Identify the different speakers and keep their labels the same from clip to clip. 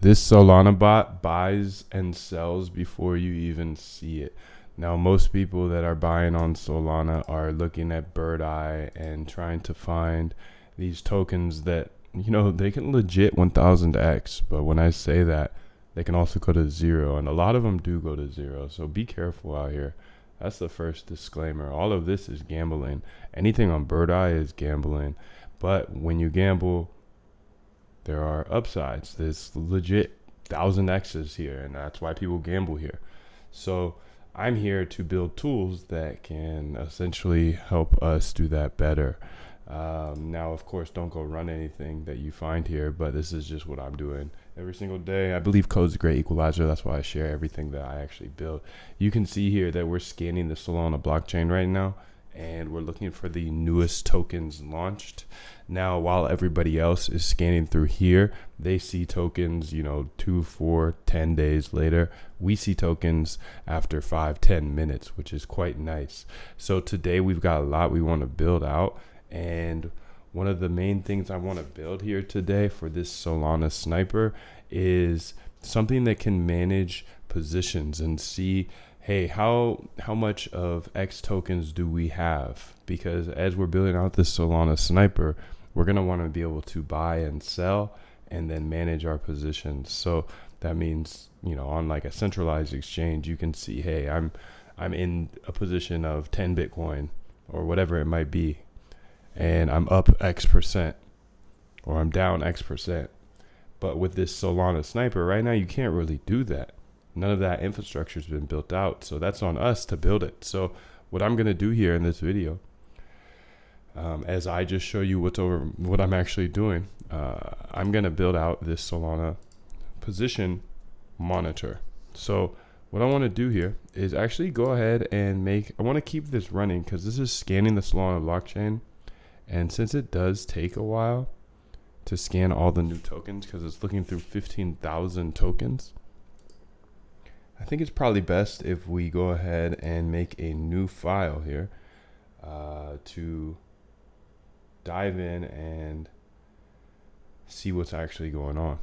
Speaker 1: This Solana bot buys and sells before you even see it. Now, most people that are buying on Solana are looking at Bird Eye and trying to find these tokens that, they can legit 1000x. But when I say that, they can also go to zero. And a lot of them do go to zero. So be careful out here. That's the first disclaimer. All of this is gambling. Anything on Bird Eye is gambling. But when you gamble, there are upsides. There's legit 1000x's here, and that's why people gamble here. So I'm here to build tools that can essentially help us do that better. Now, of course, don't go run anything that you find here, but this is just what I'm doing every single day. I believe code's a great equalizer. That's why I share everything that I actually build. You can see here that we're scanning the Solana blockchain right now, and we're looking for the newest tokens launched. Now, while everybody else is scanning through here, they see tokens, 2, 4, 10 days later. We see tokens after 5, 10 minutes, which is quite nice. So today we've got a lot we want to build out. And one of the main things I want to build here today for this Solana sniper is something that can manage positions and see, hey, how much of X tokens do we have? Because as we're building out this Solana sniper, we're going to want to be able to buy and sell and then manage our positions. So that means, on like a centralized exchange, you can see, hey, I'm in a position of 10 Bitcoin or whatever it might be, and I'm up X% or I'm down X%. But with this Solana sniper right now, you can't really do that. None of that infrastructure has been built out. So that's on us to build it. So what I'm going to do here in this video, as I just show you what I'm actually doing, I'm going to build out this Solana position monitor. So what I want to do here is actually go ahead and I want to keep this running because this is scanning the Solana blockchain. And since it does take a while to scan all the new tokens because it's looking through 15,000 tokens, I think it's probably best if we go ahead and make a new file here to dive in and see what's actually going on.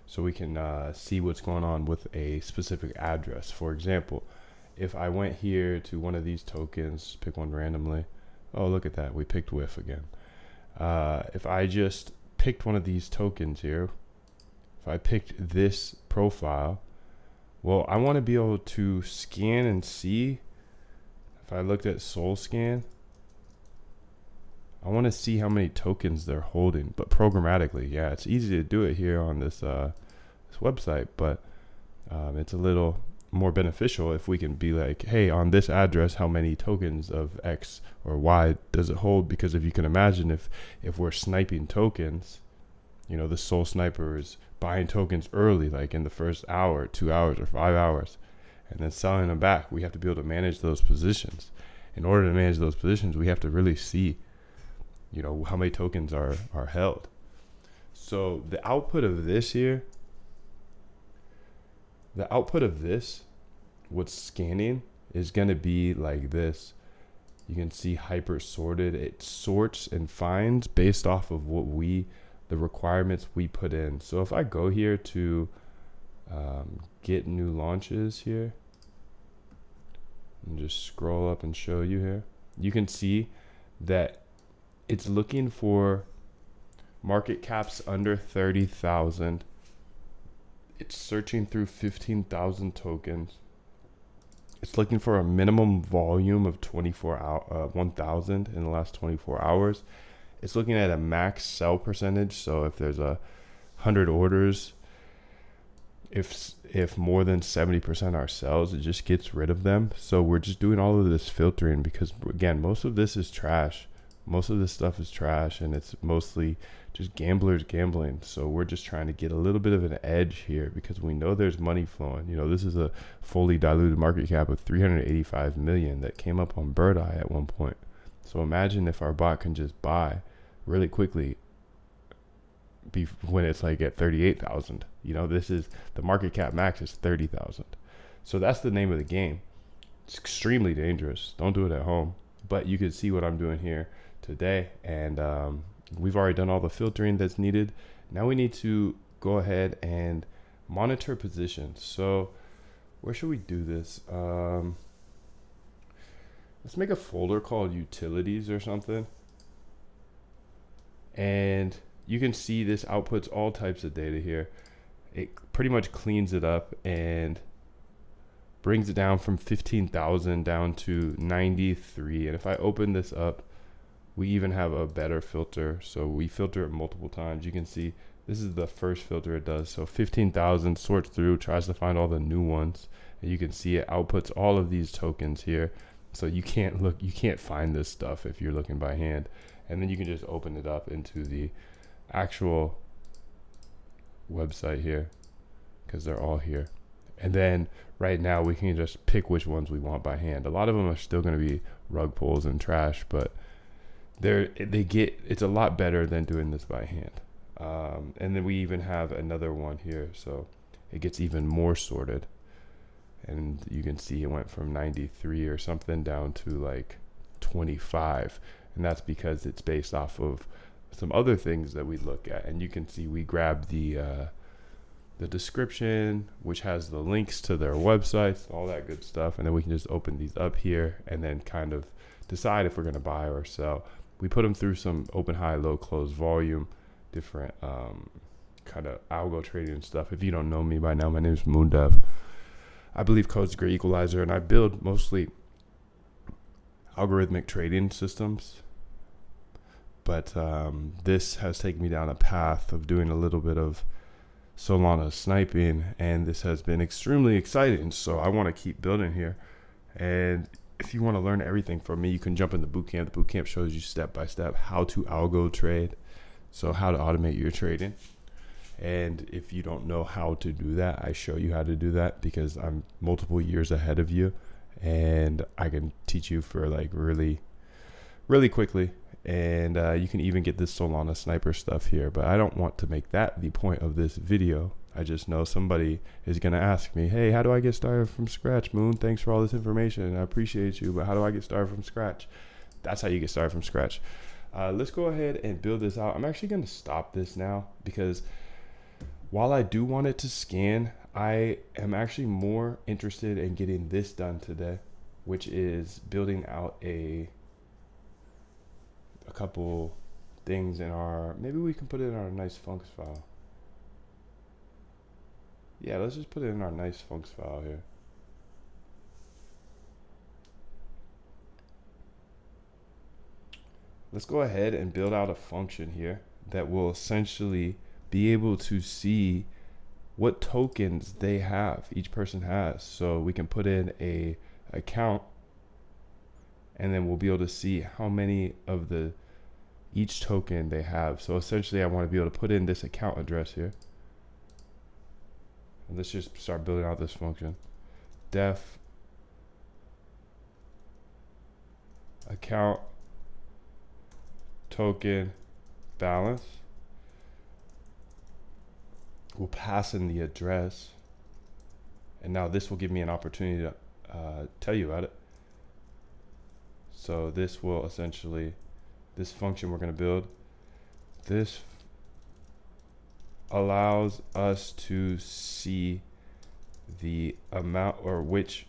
Speaker 1: So we can see what's going on with a specific address. For example, if I went here to one of these tokens, pick one randomly. Oh, look at that. We picked WIF again. If I just picked one of these tokens here, if I picked this profile, well, I want to be able to scan and see. If I looked at Sol Scan, I want to see how many tokens they're holding, but programmatically. Yeah, it's easy to do it here on this website, but it's a little more beneficial if we can be like, hey, on this address, how many tokens of X or Y does it hold? Because if you can imagine, if we're sniping tokens, the Sol Sniper is buying tokens early, like in the first hour, 2 hours, or 5 hours, and then selling them back. We have to be able to manage those positions. In order to manage those positions, we have to really see, how many tokens are held. So the output of this here, what's scanning is going to be like this. You can see hyper sorted. It sorts and finds based off of the requirements we put in. So if I go here to get new launches here and just scroll up and show you here, you can see that it's looking for market caps under 30,000. It's searching through 15,000 tokens. It's looking for a minimum volume of 1,000 in the last 24 hours. It's looking at a max sell percentage. So if there's 100 orders, if more than 70% are sells, it just gets rid of them. So we're just doing all of this filtering because, again, most of this is trash. Most of this stuff is trash, and it's mostly just gamblers gambling. So we're just trying to get a little bit of an edge here because we know there's money flowing. This is a fully diluted market cap of 385 million that came up on Bird Eye at one point. So imagine if our bot can just buy really quickly when it's like at 38,000. This is the market cap max is 30,000. So that's the name of the game. It's extremely dangerous. Don't do it at home. But you can see what I'm doing here today, and we've already done all the filtering that's needed. Now we need to go ahead and monitor positions. So where should we do this? Let's make a folder called utilities or something. And you can see this outputs all types of data here. It pretty much cleans it up and brings it down from 15,000 down to 93. And if I open this up, we even have a better filter. So we filter it multiple times. You can see this is the first filter it does. So 15,000 sorts through, tries to find all the new ones. And you can see it outputs all of these tokens here. So you can't find this stuff if you're looking by hand. And then you can just open it up into the actual website here, because they're all here. And then right now we can just pick which ones we want by hand. A lot of them are still going to be rug pulls and trash, but it's a lot better than doing this by hand. And then we even have another one here, so it gets even more sorted. And you can see it went from 93 or something down to like 25. And that's because it's based off of some other things that we look at. And you can see we grab the description, which has the links to their websites, all that good stuff. And then we can just open these up here and then kind of decide if we're going to buy or sell. We put them through some open, high, low, close volume, different kind of algo trading stuff. If you don't know me by now, my name is Moondev. I believe code's a great equalizer, and I build mostly algorithmic trading systems. But this has taken me down a path of doing a little bit of Solana sniping, and this has been extremely exciting. So I want to keep building here. And if you want to learn everything from me, you can jump in the bootcamp. The bootcamp shows you step by step how to algo trade, so how to automate your trading. And if you don't know how to do that, I show you how to do that, because I'm multiple years ahead of you, and I can teach you for like really, really quickly. And you can even get this Solana sniper stuff here, but I don't want to make that the point of this video. I just know somebody is going to ask me, hey, how do I get started from scratch? Moon, thanks for all this information. I appreciate you, but how do I get started from scratch? That's how you get started from scratch. Let's go ahead and build this out. I'm actually going to stop this now, because while I do want it to scan, I am actually more interested in getting this done today, which is building out a couple things in our, maybe we can put it in our nice funcs file. Yeah, let's just put it in our nice funcs file here. Let's go ahead and build out a function here that will essentially be able to see what tokens they have, each person has. So we can put in a account, and then we'll be able to see how many of each token they have. So essentially I want to be able to put in this account address here. And let's just start building out this function. Def account token balance. We'll pass in the address, and now this will give me an opportunity to tell you about it. So this will essentially, this function we're going to build, this allows us to see the amount, or which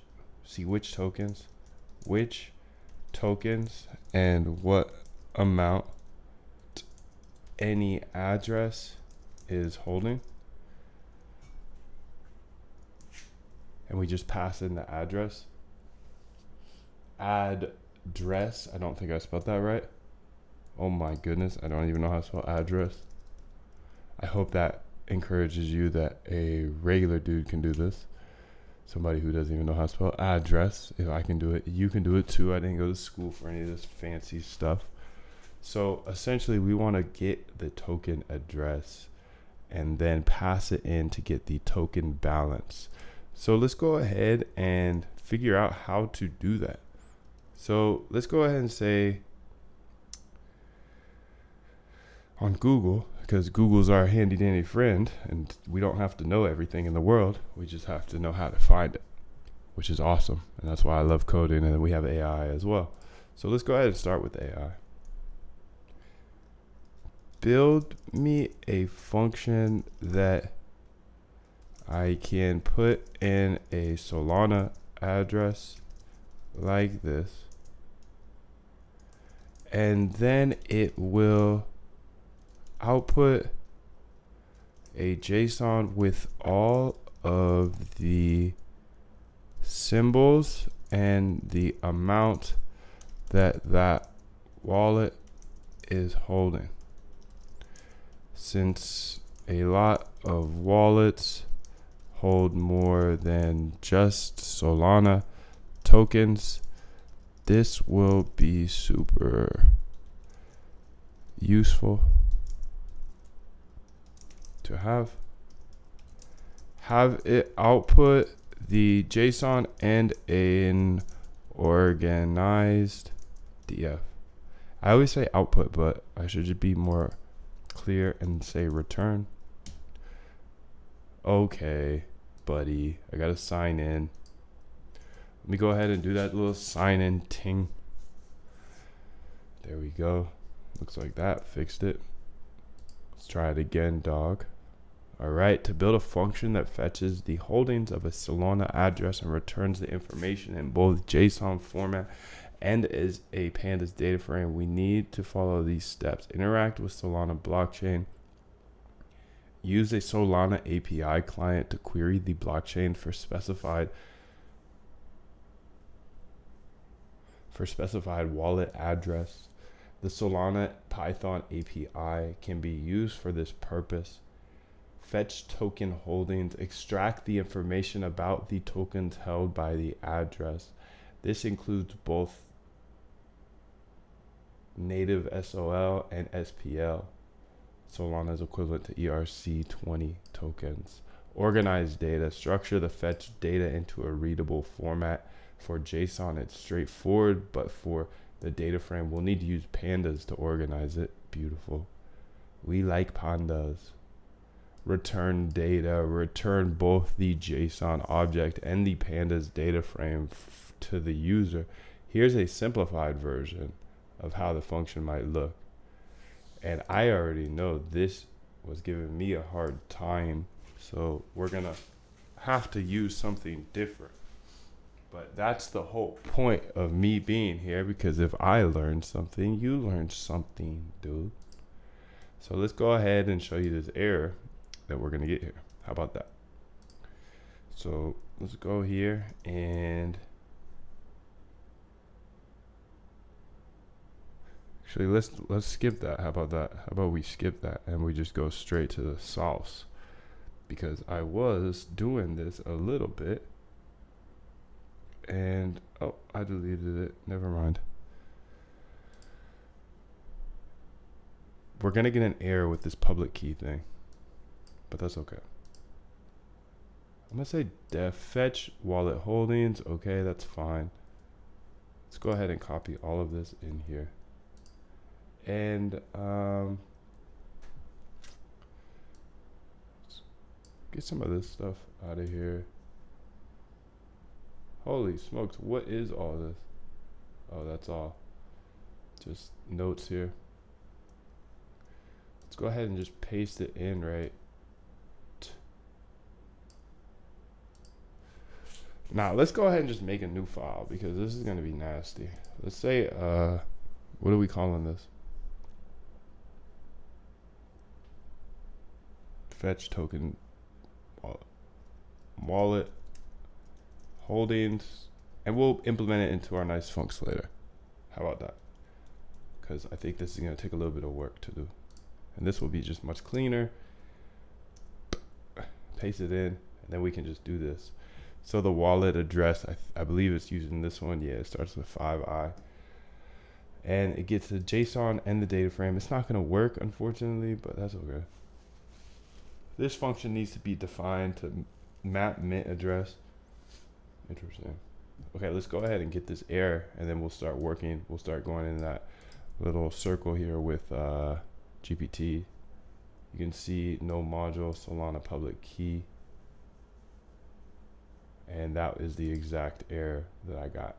Speaker 1: tokens and what amount any address is holding. And we just pass in the address. Address, I don't think I spelled that right. Oh my goodness, I don't even know how to spell address. I hope that encourages you that a regular dude can do this. Somebody who doesn't even know how to spell address. If I can do it, you can do it too. I didn't go to school for any of this fancy stuff. So essentially we want to get the token address and then pass it in to get the token balance. So let's go ahead and figure out how to do that. So let's go ahead and say on Google, because Google's our handy dandy friend, and we don't have to know everything in the world. We just have to know how to find it, which is awesome. And that's why I love coding, and then we have AI as well. So let's go ahead and start with AI. build me a function that I can put in a Solana address like this, and then it will output a JSON with all of the symbols and the amount that wallet is holding. Since a lot of wallets hold more than just Solana tokens, this will be super useful to have it output the JSON and an organized DF. I always say output, but I should just be more clear and say return. Okay, buddy, I gotta sign in. Let me go ahead and do that little sign in ting. There we go. Looks like that fixed it. Let's try it again, dog. All right, to build a function that fetches the holdings of a Solana address and returns the information in both JSON format and as a pandas data frame, we need to follow these steps. Interact with Solana blockchain. Use a Solana API client to query the blockchain for specified wallet address. The Solana Python API can be used for this purpose. Fetch token holdings, extract the information about the tokens held by the address. This includes both native SOL and SPL. Solana is equivalent to ERC20 tokens. Organize data, structure the fetch data into a readable format. For JSON, it's straightforward, but for the data frame, we'll need to use pandas to organize it. Beautiful. We like pandas. Return data, return both the JSON object and the pandas data frame to the user. Here's a simplified version of how the function might look. And I already know this was giving me a hard time, so we're gonna have to use something different. But that's the whole point of me being here, because if I learn something, you learn something, dude. So let's go ahead and show you this error that we're gonna get here. How about that? So let's go here and actually let's skip that. How about that? How about we skip that and we just go straight to the sauce? Because I was doing this a little bit and oh, I deleted it. Never mind. We're gonna get an error with this public key thing, but that's okay. I'm gonna say def fetch wallet holdings. Okay, that's fine. Let's go ahead and copy all of this in here. And let's get some of this stuff out of here. Holy smokes, what is all this? Oh, that's all just notes here. Let's go ahead and just paste it in, right? Now let's go ahead and just make a new file, because this is going to be nasty. Let's say what are we calling this? Fetch token wallet holdings, and we'll implement it into our nice funks later. How about that? Because I think this is going to take a little bit of work to do, and this will be just much cleaner. Paste it in, and then we can just do this. So the wallet address, I believe it's using this one. Yeah, it starts with 5i. And it gets the JSON and the data frame. It's not going to work, unfortunately, but that's okay. This function needs to be defined to map mint address. Interesting. Okay, let's go ahead and get this error, and then we'll start working. We'll start going in that little circle here with GPT. You can see no module, Solana public key. And that is the exact error that I got.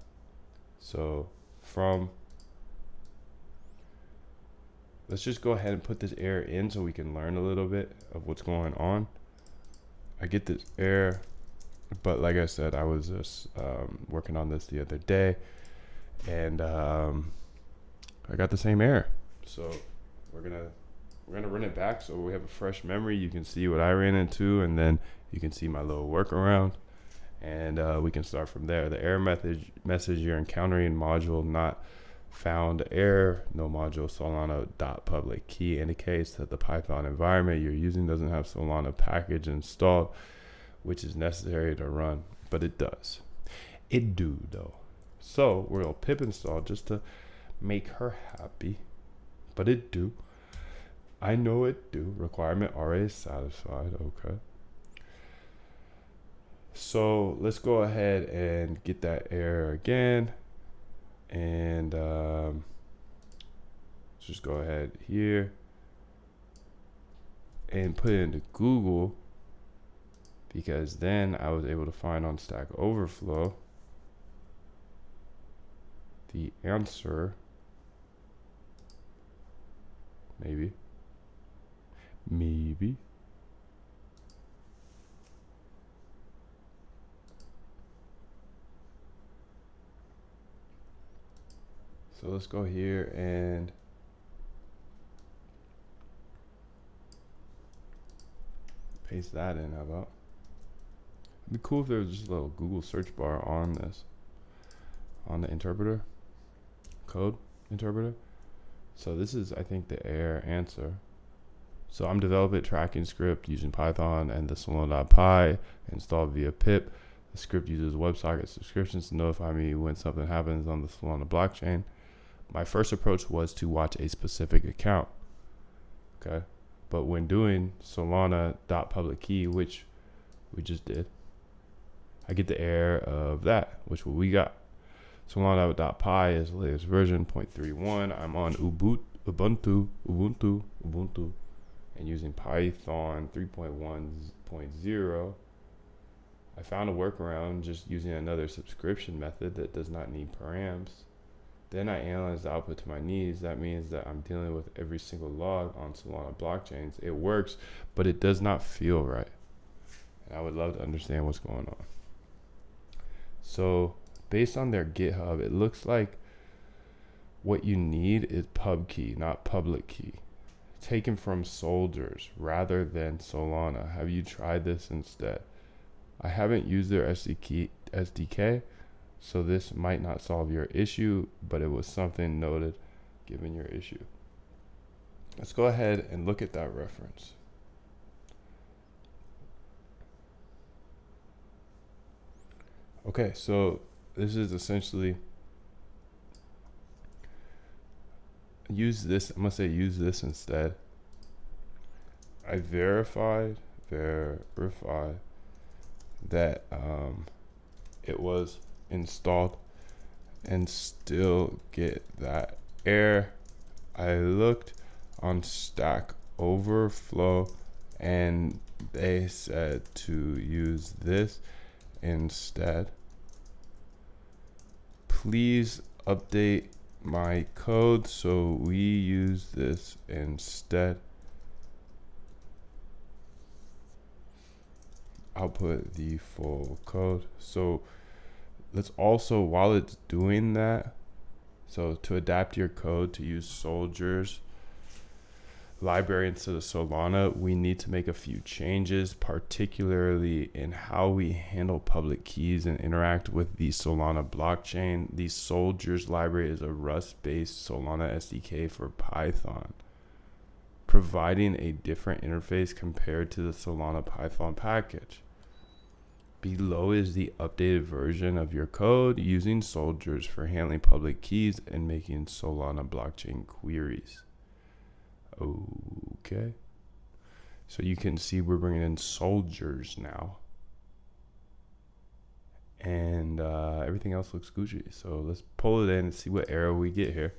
Speaker 1: So from let's just go ahead and put this error in so we can learn a little bit of what's going on. I get this error, but like I said, I was just working on this the other day, and I got the same error. So we're gonna run it back so we have a fresh memory. You can see what I ran into, and then you can see my little workaround, and we can start from there. The error message you're encountering module not found error, no module Solana .public key indicates that the Python environment you're using doesn't have Solana package installed, which is necessary to run, but it does. It do though. So we're gonna pip install just to make her happy, but it do. I know it do. Requirement already satisfied. Okay. So let's go ahead and get that error again, and just go ahead here and put it into Google, because then I was able to find on Stack Overflow the answer. Maybe. So let's go here and paste that in. How about? It'd be cool if there was just a little Google search bar on this, on the interpreter, code interpreter. So this is, I think, the error answer. So I'm developing a tracking script using Python and the solana.py installed via pip. The script uses WebSocket subscriptions to notify me when something happens on the Solana blockchain. My first approach was to watch a specific account. Okay. But when doing solana.public key, which we just did, I get the error of that, which we got. Solana.py is the latest version, 0.31. I'm on Ubuntu, and using Python 3.1.0. I found a workaround just using another subscription method that does not need params. Then I analyzed the output to my needs. That means that I'm dealing with every single log on Solana blockchains. It works, but it does not feel right. And I would love to understand what's going on. So based on their GitHub, it looks like what you need is pub key, not public key, taken from soldiers rather than Solana. Have you tried this instead? I haven't used their SDK, so this might not solve your issue, but it was something noted given your issue. Let's go ahead and look at that reference. Okay, so this is essentially use this. I'm gonna say use this instead. I verify that it was installed and still get that error. I looked on Stack Overflow and they said to use this instead. Please update my code so we use this instead. Output the full code. So let's also, while it's doing that, so to adapt your code to use soldiers library instead of Solana, we need to make a few changes, particularly in how we handle public keys and interact with the Solana blockchain. The soldiers library is a Rust-based Solana SDK for Python, providing a different interface compared to the Solana Python package. Below is the updated version of your code using soldiers for handling public keys and making Solana blockchain queries. Okay. So you can see we're bringing in soldiers now. And everything else looks Gucci. So let's pull it in and see what error we get here.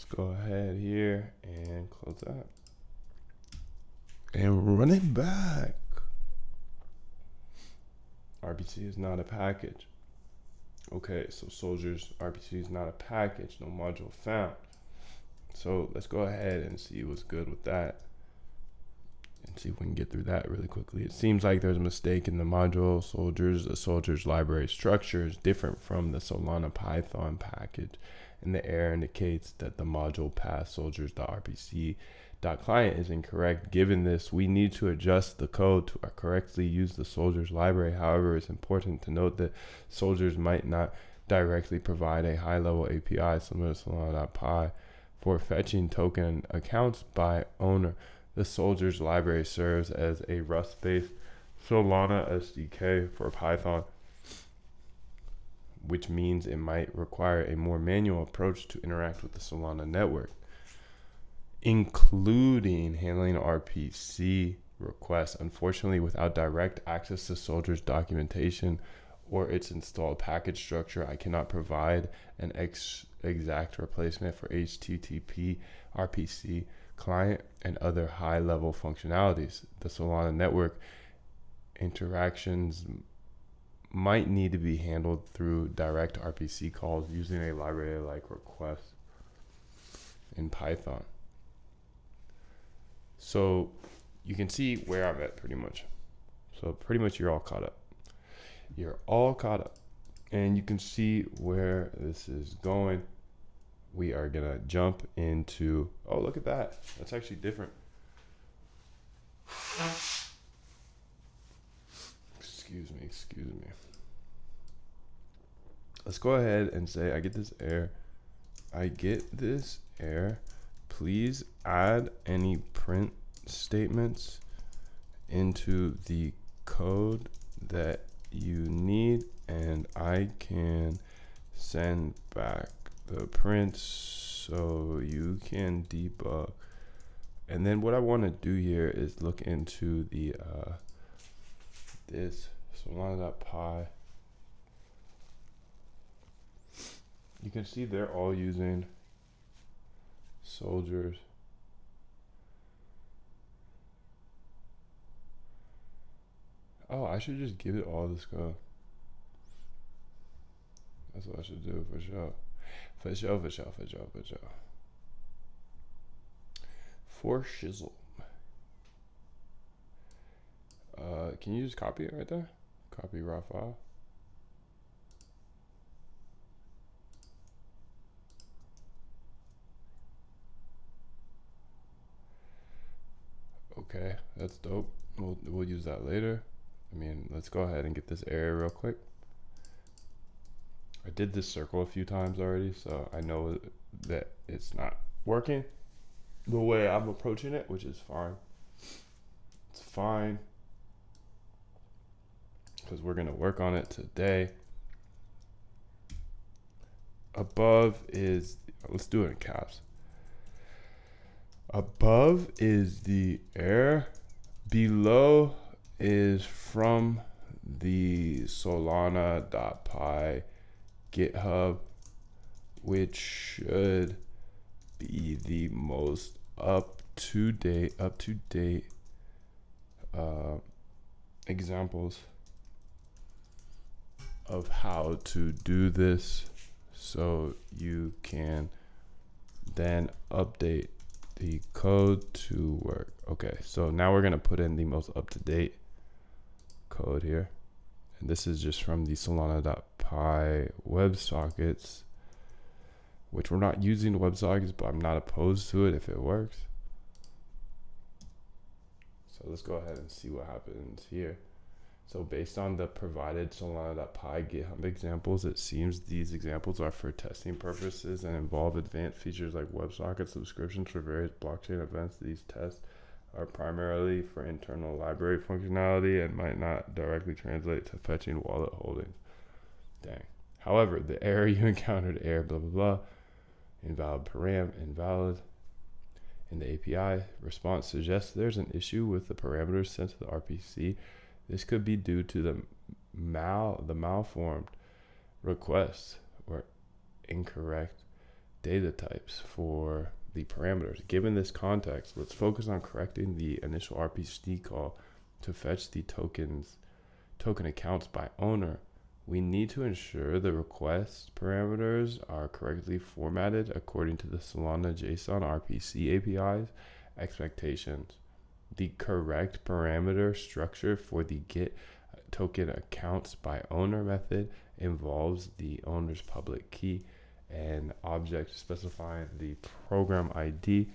Speaker 1: let's go ahead here and close that and run it back. RPC is not a package. Okay, so soldiers, RPC is not a package, no module found. So let's go ahead and see what's good with that and see if we can get through that really quickly. It seems like there's a mistake in the module soldiers. The soldiers library structure is different from the Solana Python package, and the error indicates that the module path soldiers.rpc.client is incorrect. Given this, we need to adjust the code to correctly use the soldiers library. However, it's important to note that soldiers might not directly provide a high-level API similar to solana.py for fetching token accounts by owner. The soldiers library serves as a Rust-based Solana SDK for Python, which means it might require a more manual approach to interact with the Solana network, including handling RPC requests. Unfortunately, without direct access to soldiers documentation or its installed package structure, I cannot provide an exact replacement for HTTP, RPC, client, and other high-level functionalities. The Solana network interactions might need to be handled through direct RPC calls using a library like request in Python. So you can see where I'm at pretty much. So pretty much you're all caught up. You're all caught up. And you can see where this is going. We are gonna jump into, oh, look at that. That's actually different. Excuse me. Let's go ahead and say, I get this error. Please add any print statements into the code that you need, and I can send back the prints so you can debug. And then what I want to do here is look into the this solana.py. You can see they're all using soldiers. Oh, I should just give it all this code. That's what I should do for sure. For shizzle. Can you just copy it right there? Copy raw file. Okay, that's dope. We'll use that later. I mean, let's go ahead and get this area real quick. I did this circle a few times already, so I know that it's not working the way I'm approaching it, which is fine. It's fine, because we're gonna work on it today. Above is, let's do it in caps. Above is the error. Below is from the solana.py GitHub, which should be the most up to date examples of how to do this, so you can then update the code to work. Okay, so now we're gonna put in the most up-to-date code here, and this is just from the solana.py WebSockets, which we're not using WebSockets, but I'm not opposed to it if it works. So let's go ahead and see what happens here. So based on the provided solana.py GitHub examples, it seems these examples are for testing purposes and involve advanced features like WebSocket subscriptions for various blockchain events. These tests are primarily for internal library functionality and might not directly translate to fetching wallet holdings. Dang. However, the error you encountered, error blah blah blah, invalid param, invalid in the API response suggests there's an issue with the parameters sent to the RPC. This could be due to the malformed requests or incorrect data types for the parameters. Given this context, let's focus on correcting the initial RPC call to fetch the token accounts by owner. We need to ensure the request parameters are correctly formatted according to the Solana JSON RPC API's expectations. The correct parameter structure for the get token accounts by owner method involves the owner's public key and object specifying the program ID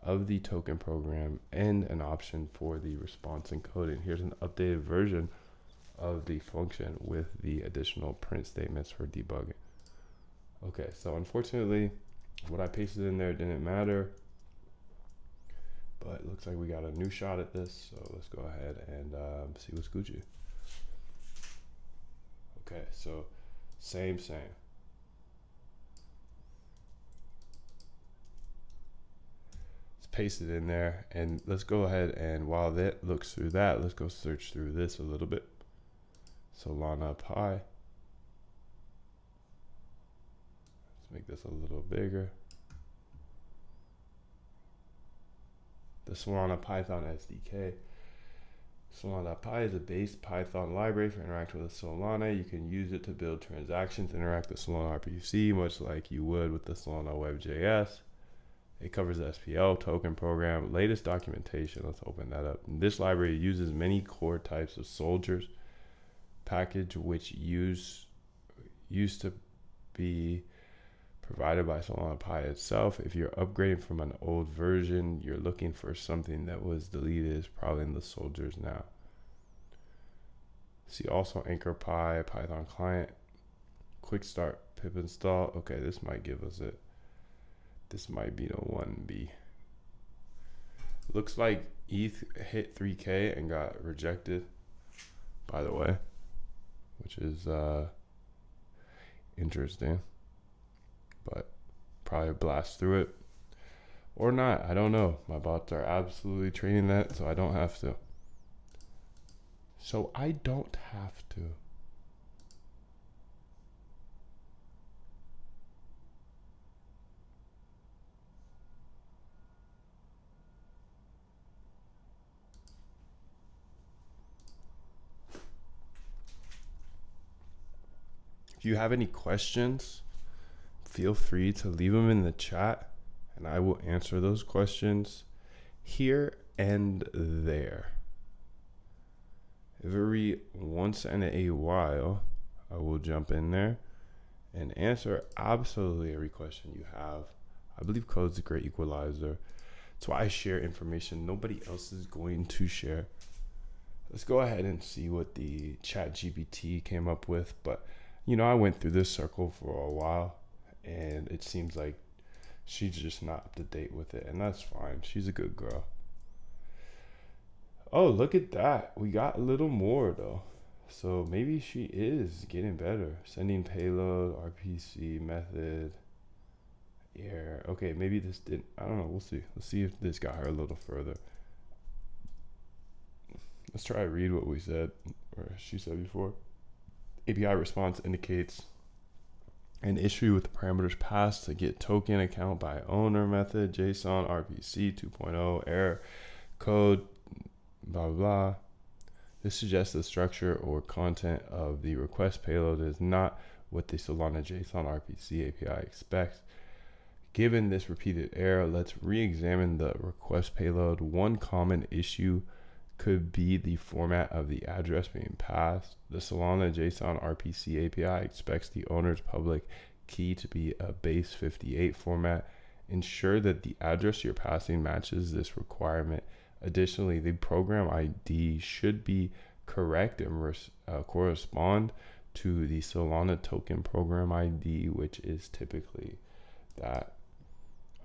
Speaker 1: of the token program and an option for the response encoding. Here's an updated version of the function with the additional print statements for debugging. Okay, so unfortunately, what I pasted in there didn't matter, but it looks like we got a new shot at this. So let's go ahead and see what's Gucci. Okay, so same. Paste it in there, and let's go ahead and while that looks through that, let's go search through this a little bit. Solana Pi. Let's make this a little bigger. The Solana Python SDK. Solana Pi is a base Python library for interacting with Solana. You can use it to build transactions, interact with Solana RPC, much like you would with the Solana WebJS. It covers the SPL token program, latest documentation. Let's open that up. This library uses many core types of soldiers package, which used to be provided by Solana Pi itself. If you're upgrading from an old version, you're looking for something that was deleted, is probably in the soldiers now. See also Anchor Pi, Python client, quick start, pip install. Okay, this might give us it. This might be the 1B. Looks like ETH hit 3K and got rejected, by the way, which is interesting, but probably blast through it or not. I don't know. My bots are absolutely trading that, so I don't have to. If you have any questions, feel free to leave them in the chat and I will answer those questions here and there. Every once in a while, I will jump in there and answer absolutely every question you have. I believe code's a great equalizer. That's why I share information nobody else is going to share. Let's go ahead and see what the ChatGPT came up with. But, you know, I went through this circle for a while and it seems like she's just not up to date with it. And that's fine. She's a good girl. Oh, look at that. We got a little more though. So maybe she is getting better. Sending payload, RPC method. Yeah. Okay, maybe this didn't. I don't know. We'll see. Let's see if this got her a little further. Let's try to read what we said, or she said before. API response indicates an issue with the parameters passed to get token account by owner method, JSON, RPC 2.0, error, code, blah, blah. This suggests the structure or content of the request payload is not what the Solana JSON RPC API expects. Given this repeated error, let's re-examine the request payload. One common issue could be the format of the address being passed. The Solana JSON RPC API expects the owner's public key to be a base 58 format. Ensure that the address you're passing matches this requirement. Additionally, the program ID should be correct and correspond to the Solana token program ID, which is typically that.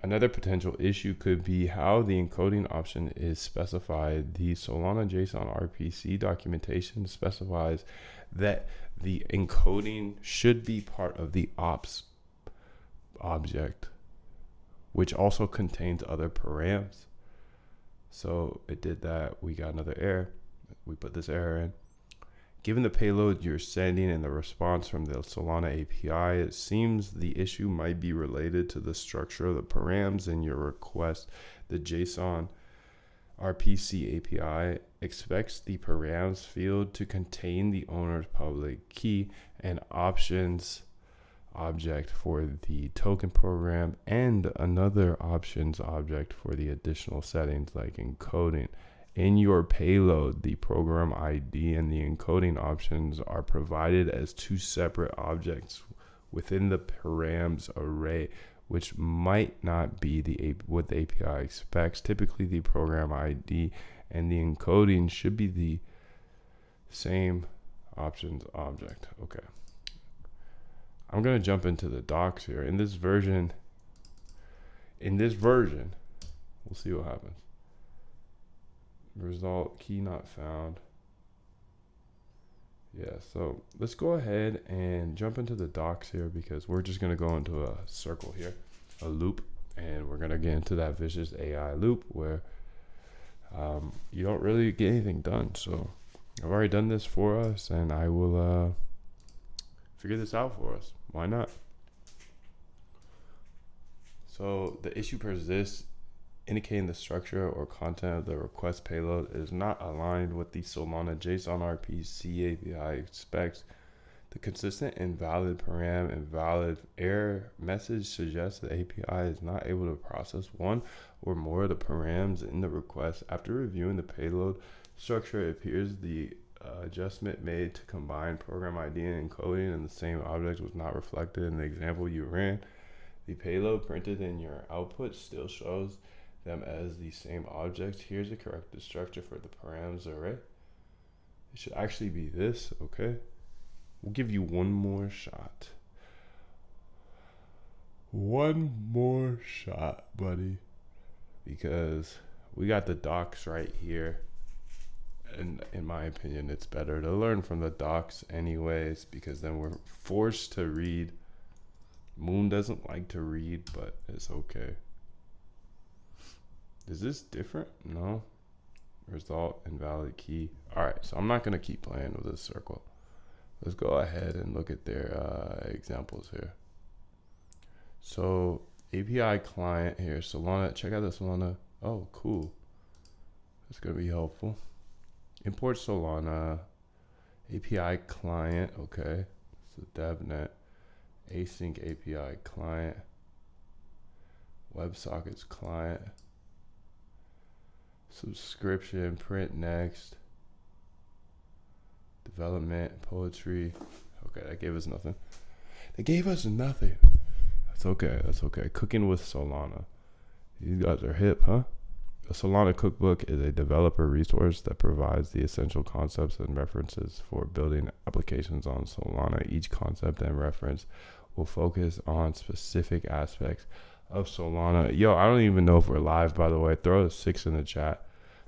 Speaker 1: Another potential issue could be how the encoding option is specified. The Solana JSON RPC documentation specifies that the encoding should be part of the ops object, which also contains other params. So it did that. We got another error. We put this error in. Given the payload you're sending and the response from the Solana API, it seems the issue might be related to the structure of the params in your request. The JSON RPC API expects the params field to contain the owner's public key and options object for the token program and another options object for the additional settings like encoding. In your payload, the program ID and the encoding options are provided as two separate objects within the params array, which might not be what the API expects. Typically, the program ID and the encoding should be the same options object. Okay. I'm going to jump into the docs here. In this version, we'll see what happens. Result key not found. Yeah, so let's go ahead and jump into the docs here because we're just going to go into a circle here, a loop, and we're going to get into that vicious AI loop where you don't really get anything done. So I've already done this for us, and I will figure this out for us. Why not? So the issue persists, indicating the structure or content of the request payload is not aligned with the Solana JSON RPC API expects. The consistent invalid param invalid error message suggests the API is not able to process one or more of the params in the request. After reviewing the payload structure, it appears the adjustment made to combine program ID and encoding in the same object was not reflected in the example you ran. The payload printed in your output still shows them as the same object. Here's the corrected structure for the params array. It should actually be this, okay? We'll give you one more shot. One more shot, buddy. Because we got the docs right here. And in my opinion, it's better to learn from the docs anyways, because then we're forced to read. Moon doesn't like to read, but it's okay. Is this different? No. Result invalid key. All right, so I'm not going to keep playing with this circle. Let's go ahead and look at their examples here. So API client here, Solana. Check out the Solana. Oh, cool. That's going to be helpful. Import Solana. API client. Okay. So DevNet. Async API client. WebSockets client. Subscription, print next, development, poetry. Okay, that gave us nothing. They gave us nothing. That's okay. That's okay. Cooking with Solana. These guys are hip, huh? The Solana Cookbook is a developer resource that provides the essential concepts and references for building applications on Solana. Each concept and reference will focus on specific aspects of Solana. Yo, I don't even know if we're live, by the way. Throw a 6 in the chat.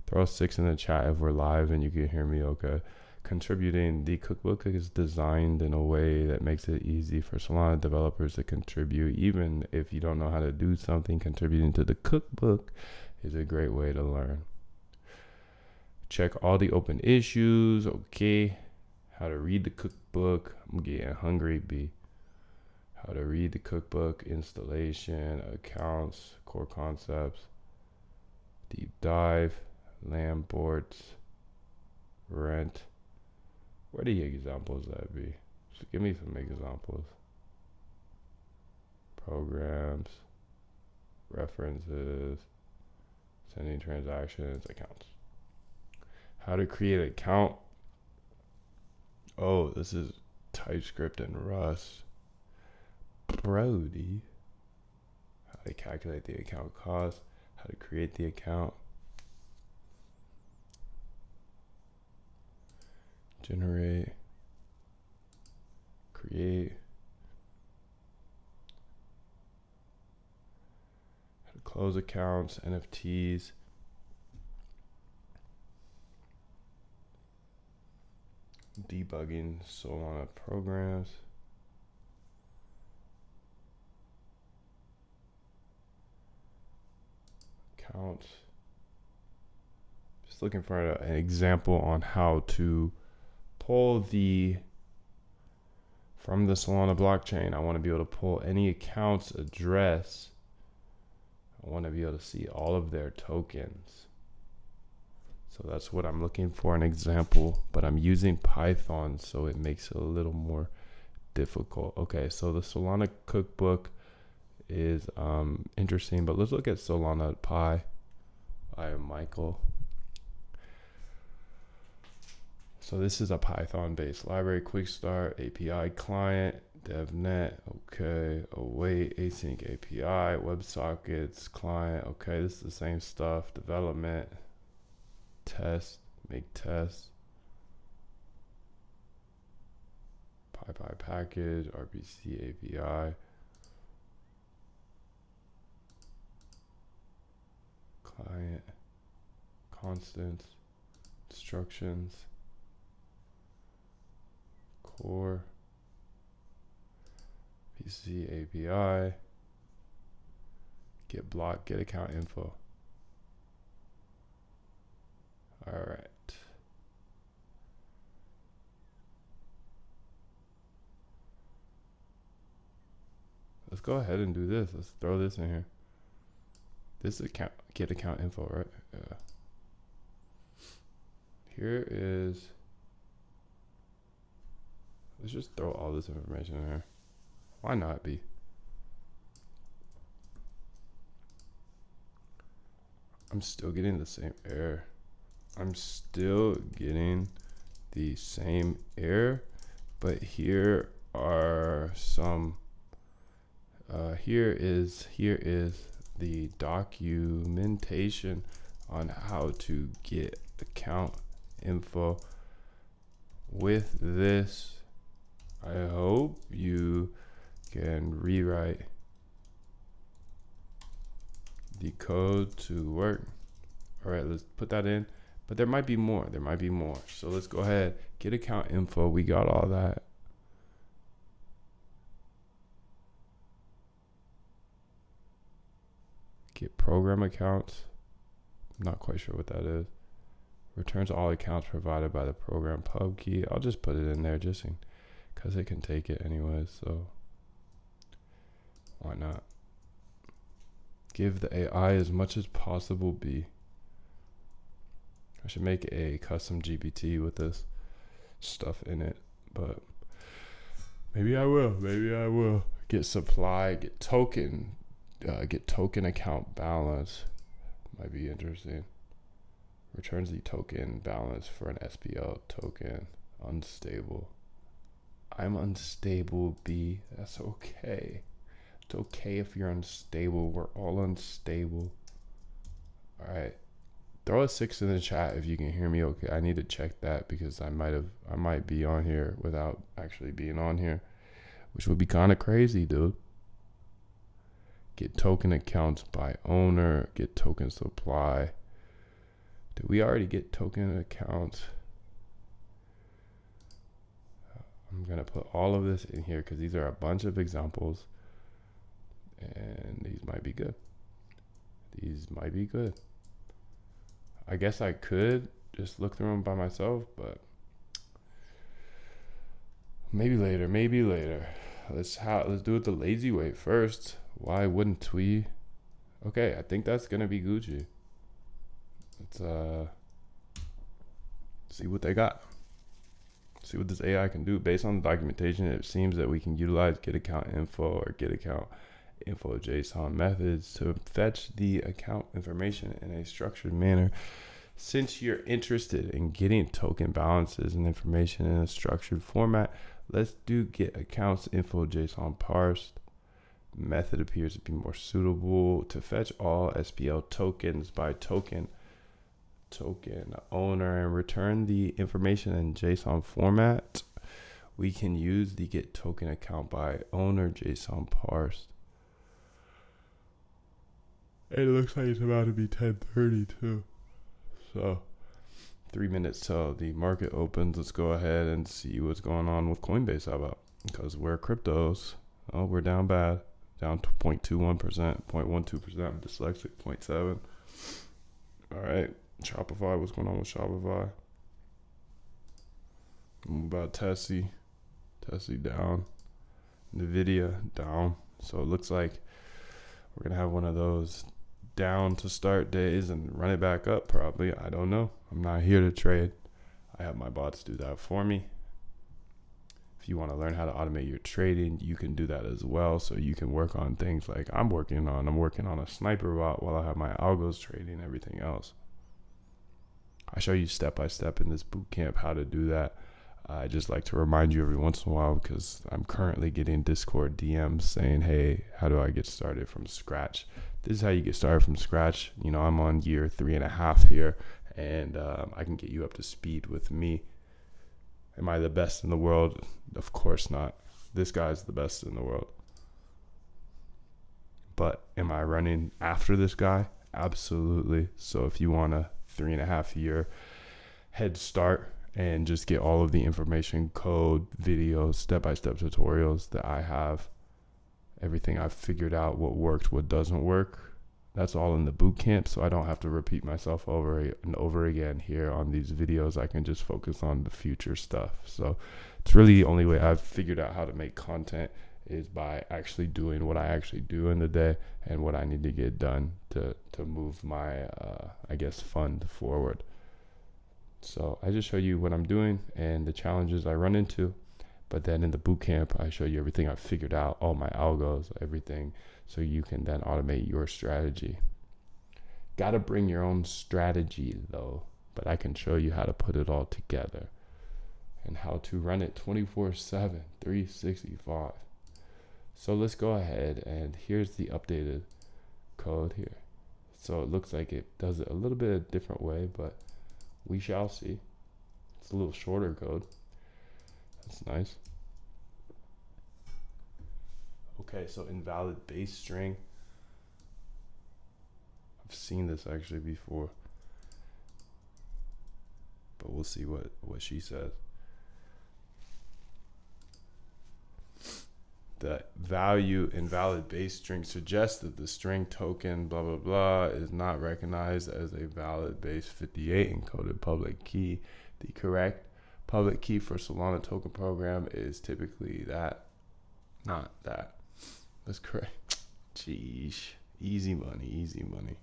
Speaker 1: Throw a 6 in the chat if we're live and you can hear me okay. Contributing. The cookbook is designed in a way that makes it easy for Solana developers to contribute. Even if you don't know how to do something, contributing to the cookbook is a great way to learn. Check all the open issues. Okay. How to read the cookbook. I'm getting hungry, B. How to read the cookbook, installation, accounts, core concepts, deep dive, land boards, rent. Where do the examples that be? Just give me some examples. Programs, references, sending transactions, accounts. How to create an account. Oh, this is TypeScript and Rust. Brody. How to calculate the account cost. How to create the account. Generate. Create. How to close accounts. NFTs. Debugging Solana programs. Accounts. Just looking for an example on how to pull from the Solana blockchain, I want to be able to pull any account's address. I want to be able to see all of their tokens. So that's what I'm looking for, an example, but I'm using Python, so it makes it a little more difficult. Okay, so the Solana cookbook is interesting, but let's look at Solana Pi. I am Michael. So this is a Python-based library, quick start, API client, DevNet, okay, await, async API, WebSockets, client, okay, this is the same stuff, development, test, make tests, PyPy package, RPC API, client, constants, instructions, core, PC API, get block, get account info. All right. Let's go ahead and do this. Let's throw this in here. This is account, get account info, right? Yeah. Here is, let's just throw all this information in here. Why not be? I'm still getting the same error. I'm still getting the same error, but here are some, here is the documentation on how to get account info. With this, I hope you can rewrite the code to work. All right, let's put that in, but there might be more. So let's go ahead, get account info. We got all that. Get program accounts. I'm not quite sure what that is. Returns all accounts provided by the program pub key. I'll just put it in there just because it can take it anyways, so why not? Give the AI as much as possible B. I should make a custom GPT with this stuff in it, but maybe I will. Get supply, get token account balance. Might be interesting. Returns the token balance for an SPL token. Unstable. I'm unstable, B. That's okay. It's okay if you're unstable. We're all unstable. All right. Throw a 6 in the chat if you can hear me okay. I need to check that because I might be on here without actually being on here, which would be kind of crazy, dude. Get token accounts by owner. Get token supply. Did we already get token accounts? I'm going to put all of this in here because these are a bunch of examples. And these might be good. I guess I could just look through them by myself, but maybe later. Let's do it the lazy way first. Why wouldn't we? Okay, I think that's gonna be Gucci. Let's see what they got. See what this AI can do. Based on the documentation, it seems that we can utilize get account info or get account info JSON methods to fetch the account information in a structured manner. Since you're interested in getting token balances and information in a structured format, let's do get accounts info JSON parsed. Method appears to be more suitable to fetch all SPL tokens by token owner and return the information in JSON format. We can use the get token account by owner JSON parsed. It looks like it's about to be 10:30 too. So 3 minutes till the market opens. Let's go ahead and see what's going on with Coinbase. How about? Because we're cryptos. Oh, we're down bad. Down to 0.21%, 0.12%. I'm dyslexic, 0.7. All right. Shopify, what's going on with Shopify? About Tessie down, Nvidia down. So it looks like we're gonna have one of those down to start days and run it back up probably. I don't know. I'm not here to trade. I have my bots do that for me. If you want to learn how to automate your trading, you can do that as well. So you can work on things like I'm working on a sniper bot while I have my algos trading everything else. I show you step by step in this boot camp how to do that. I just like to remind you every once in a while because I'm currently getting Discord DMs saying, hey, how do I get started from scratch? This is how you get started from scratch. You know, I'm on year 3.5 here, and I can get you up to speed with me. Am I the best in the world? Of course not. This guy's the best in the world. But am I running after this guy? Absolutely. So if you want a 3.5 year head start, and just get all of the information, code, videos, step-by-step tutorials that I have, everything I've figured out, what works, what doesn't work. That's all in the boot camp, so I don't have to repeat myself over and over again here on these videos. I can just focus on the future stuff. So it's really the only way I've figured out how to make content is by actually doing what I actually do in the day and what I need to get done to move my, fund forward. So I just show you what I'm doing and the challenges I run into. But then in the bootcamp, I show you everything I've figured out, all my algos, everything, so you can then automate your strategy. Got to bring your own strategy though, but I can show you how to put it all together and how to run it 24/7, 365. So let's go ahead, and here's the updated code here. So it looks like it does it a little bit a different way, but we shall see. It's a little shorter code. That's nice. Okay, so invalid base string. I've seen this actually before, but we'll see what she says. The value invalid base string suggests that the string token blah blah blah is not recognized as a valid base 58 encoded public key. The correct public key for Solana token program is typically that, not that. That's correct. Jeez, easy money.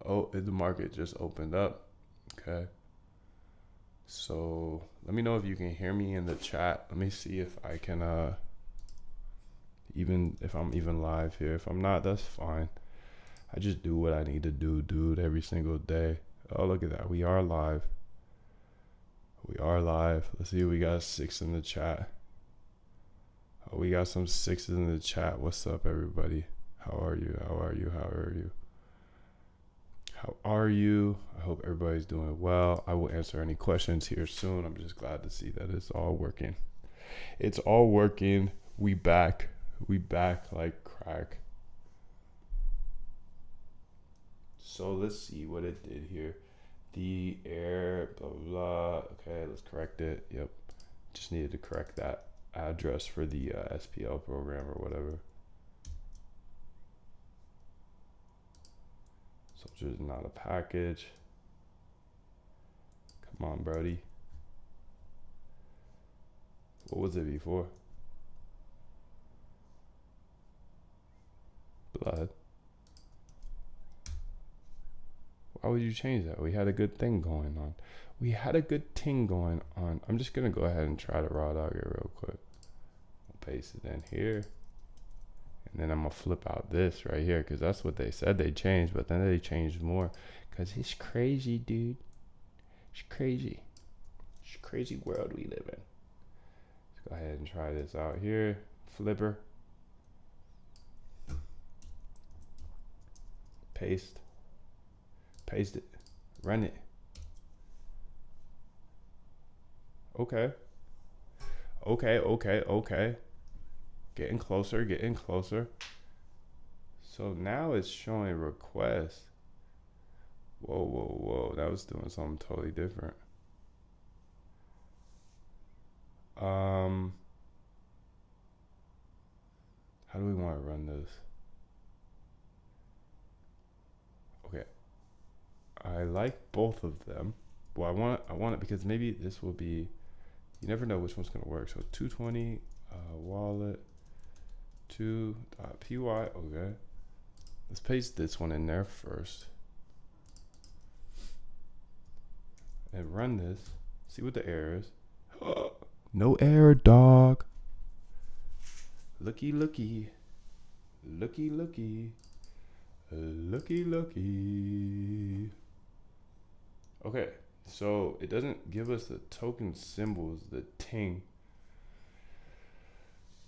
Speaker 1: Oh, the market just opened up. Okay. So let me know if you can hear me in the chat. Let me see if I can, even if I'm even live here. If I'm not, that's fine. I just do what I need to do, dude, every single day. Oh, look at that. We are live. Let's see. We got 6 in the chat. Oh, we got some 6s in the chat. What's up, everybody? How are you? I hope everybody's doing well. I will answer any questions here soon. I'm just glad to see that it's all working. We back like crack. So let's see what it did here. The error, blah, blah, blah. Okay, let's correct it. Yep. Just needed to correct that address for the SPL program or whatever. So just not a package. Come on, Brody. What was it before? Blood. Why would you change that? We had a good thing going on. I'm just going to go ahead and try to raw dog it real quick. I'll paste it in here. And then I'm going to flip out this right here because that's what they said they changed. But then they changed more because it's crazy, dude. It's crazy. It's a crazy world we live in. Let's go ahead and try this out here. Flipper. Paste it, run it. Okay. Getting closer. So now it's showing requests. Whoa. That was doing something totally different. How do we want to run this? Okay. I like both of them. Well, I want it because maybe this will be, you never know which one's gonna work. So 220 wallet 2.py. Okay, let's paste this one in there first and run this. See what the error is. No error, dog. Looky, looky. Looky, looky. Looky, looky. Okay, so it doesn't give us the token symbols, the ting.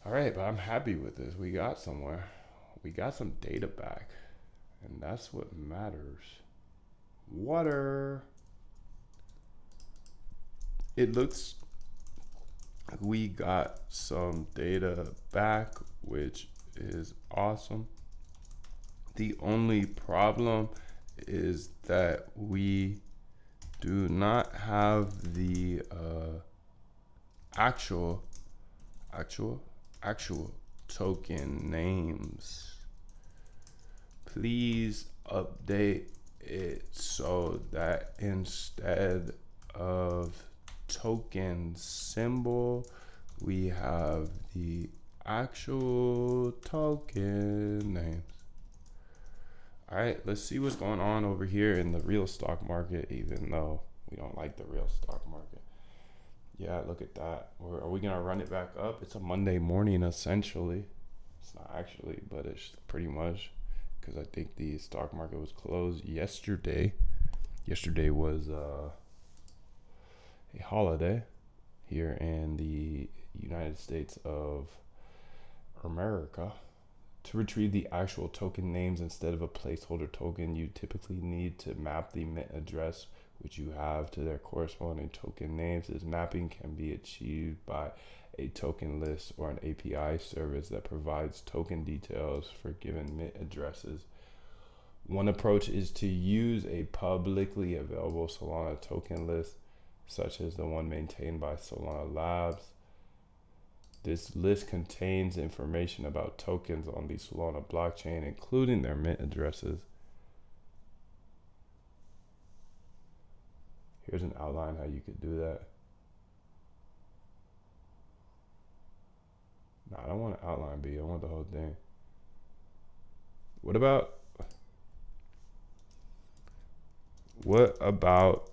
Speaker 1: All right, but I'm happy with this. We got somewhere. We got some data back, and that's what matters. Water. It looks like we got some data back, which is awesome. The only problem is that we do not have the actual token names. Please update it so that instead of token symbol, we have the actual token names. All right, let's see what's going on over here in the real stock market, even though we don't like the real stock market. Yeah, look at that. Are we gonna run it back up? It's a Monday morning, essentially. It's not actually, but it's pretty much, because I think the stock market was closed yesterday. Yesterday was a holiday here in the United States of America. To retrieve the actual token names instead of a placeholder token, you typically need to map the mint address which you have to their corresponding token names. This mapping can be achieved by a token list or an API service that provides token details for given mint addresses. One approach is to use a publicly available Solana token list, such as the one maintained by Solana Labs. This list contains information about tokens on the Solana blockchain, including their mint addresses. Here's an outline how you could do that. No, I don't want an outline B. I want the whole thing. What about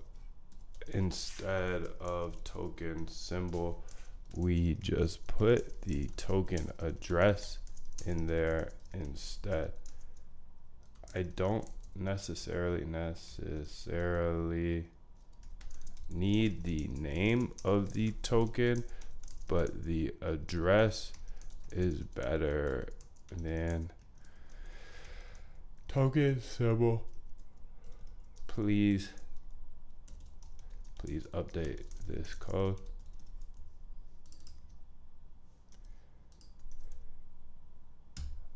Speaker 1: instead of token symbol, we just put the token address in there instead? I don't necessarily need the name of the token, but the address is better than token symbol. Please update this code.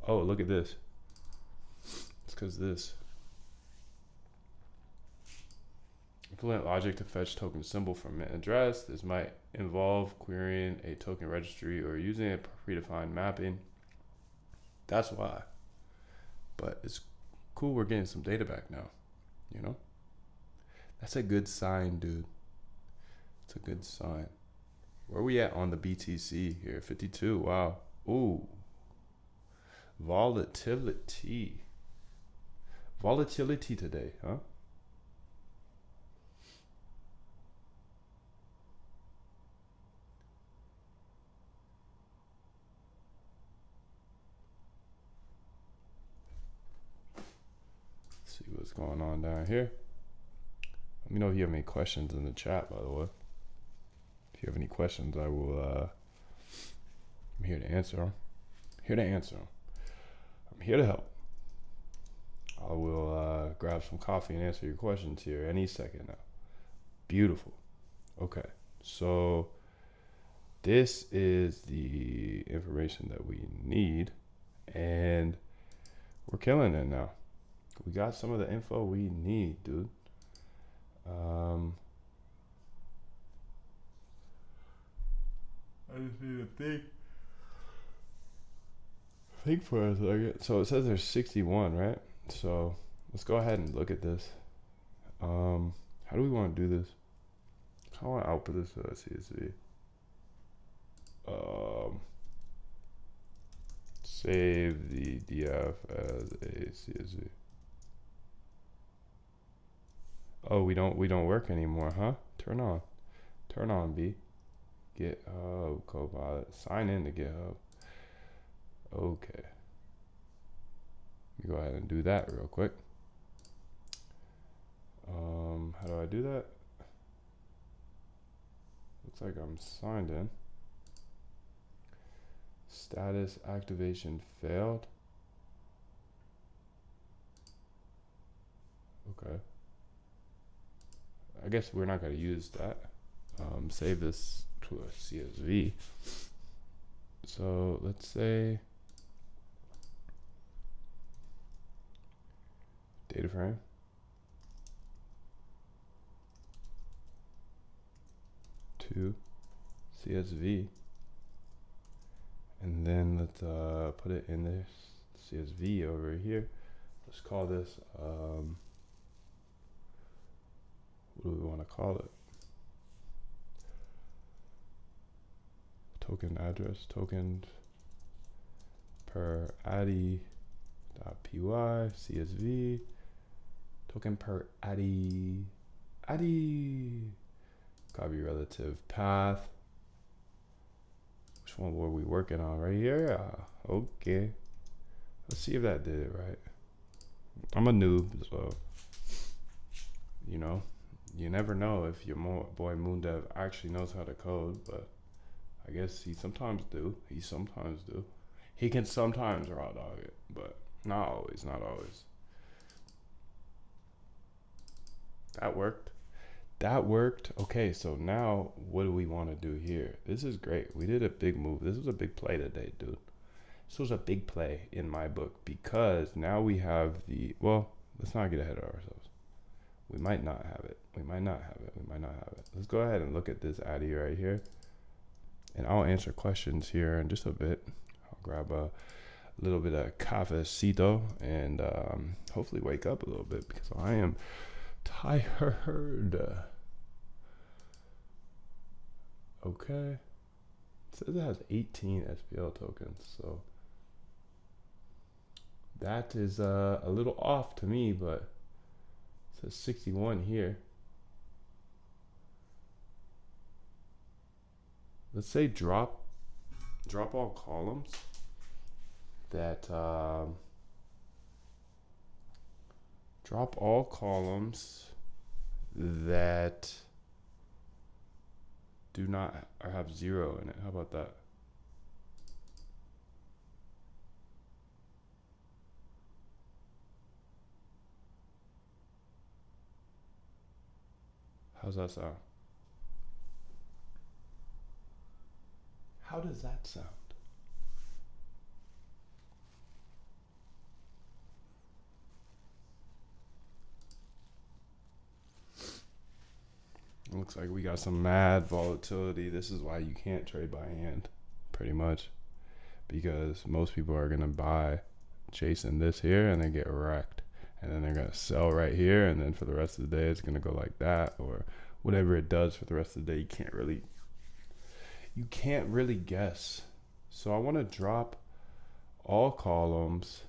Speaker 1: Oh, look at this. It's because this. Implement logic to fetch token symbol from mint address. This might involve querying a token registry or using a predefined mapping. That's why. But it's cool we're getting some data back now, you know? That's a good sign, dude. It's a good sign. Where are we at on the BTC here? 52, wow. Ooh. Volatility today, huh? Let's see what's going on down here. Let me know if you have any questions in the chat, by the way. If you have any questions, I will, I'm here to answer them. I'm here to help. I will grab some coffee and answer your questions here any second now. Beautiful. Okay, so this is the information that we need, and we're killing it now. We got some of the info we need, dude. I just need to think for a second. So it says there's 61, right? So let's go ahead and look at this. How do we want to do this? I want to output this to a CSV. Save the df as a CSV. Oh, we don't work anymore, huh? Turn on B. GitHub Copilot. Sign in to GitHub. Okay. Let me go ahead and do that real quick. How do I do that? Looks like I'm signed in. Status activation failed. Okay. I guess we're not going to use that. Save this to a CSV. So let's say data frame. To CSV. And then let's put it in this CSV over here. Let's call this, what do we want to call it? Token address, token per addy.py, CSV, token per addy, copy relative path. Which one were we working on right here? Okay. Let's see if that did it right. I'm a noob, so, you know, you never know if your boy MoonDev actually knows how to code, but I guess he sometimes do. He can sometimes raw dog it, but not always. That worked. Okay, so now what do we want to do here? This is great. We did a big move. This was a big play today, dude. This was a big play in my book because now we have the, well, let's not get ahead of ourselves. We might not have it. Let's go ahead and look at this addy right here. And I'll answer questions here in just a bit. I'll grab a little bit of cafecito and hopefully wake up a little bit because I am tired. Okay. It says it has 18 SPL tokens, so that is a little off to me, but it says 61 here. Let's say drop all columns that drop all columns that do not or have 0 in it. How about that? How's that sound? How does that sound? It looks like we got some mad volatility. This is why you can't trade by hand, pretty much, because most people are gonna buy chasing this here and then get wrecked, and then they're gonna sell right here, and then for the rest of the day it's gonna go like that, or whatever it does for the rest of the day. You can't really guess. So I want to drop all columns.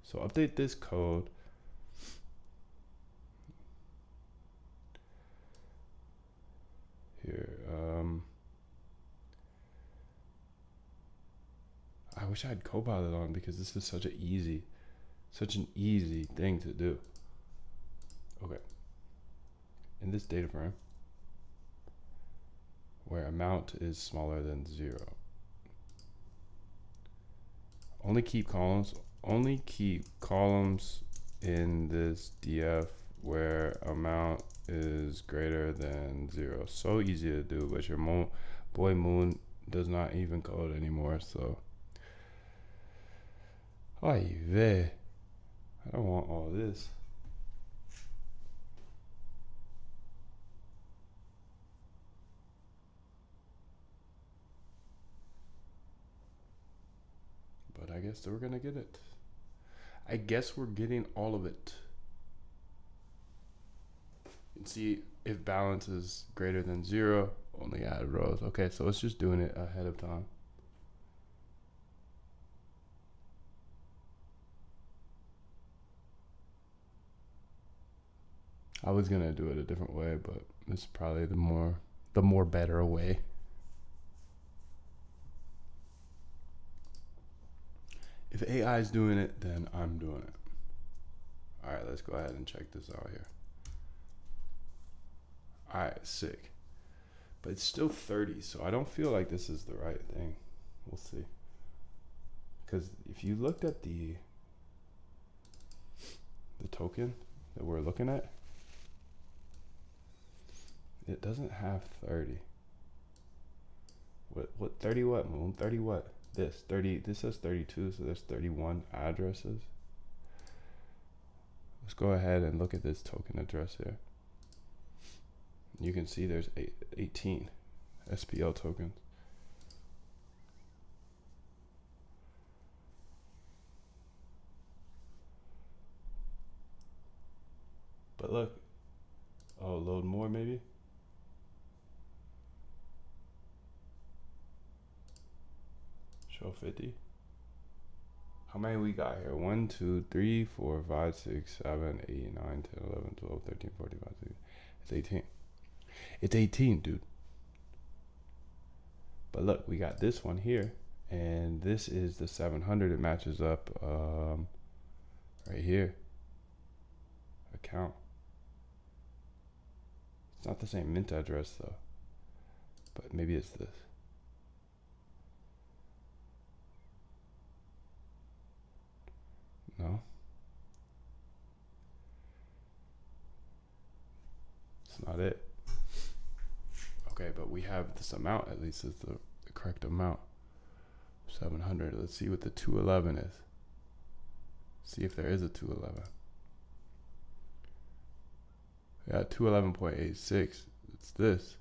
Speaker 1: So update this code. Here, I wish I had Copilot on because this is such an easy thing to do. Okay. In this data frame, where amount is smaller than 0, only keep columns in this df where amount is greater than 0. So easy to do, but your boy Moon does not even code anymore, so ay vey, I don't want all this. But I guess we're gonna get it. I guess we're getting all of it. You can see If balance is greater than 0, only add rows. Okay, so it's just doing it ahead of time. I was gonna do it a different way, but it's probably the more better way. If AI is doing it, then I'm doing it. All right, let's go ahead and check this out here. All right, sick. But it's still 30, so I don't feel like this is the right thing. We'll see. Because if you looked at the token that we're looking at, it doesn't have 30. What 30 what, Moon? 30 what? This 30, this says 32, so there's 31 addresses. Let's go ahead and look at this token address here. You can see there's 18 SPL tokens. But look, oh, load more maybe. Show 50. How many we got here? 1, 2, 3, 4, 5, 6, 7, 8, 9, 10, 11, 12, 13, 14, 15, 16. It's 18. It's 18, dude. But look, we got this one here, and this is the 700. It matches up right here. Account. It's not the same mint address though, but maybe it's this. No. It's not it. Okay, but we have this amount, at least is the correct amount. 700. Let's see what the 211 is. See if there is a 211. Yeah, 211.86. It's this.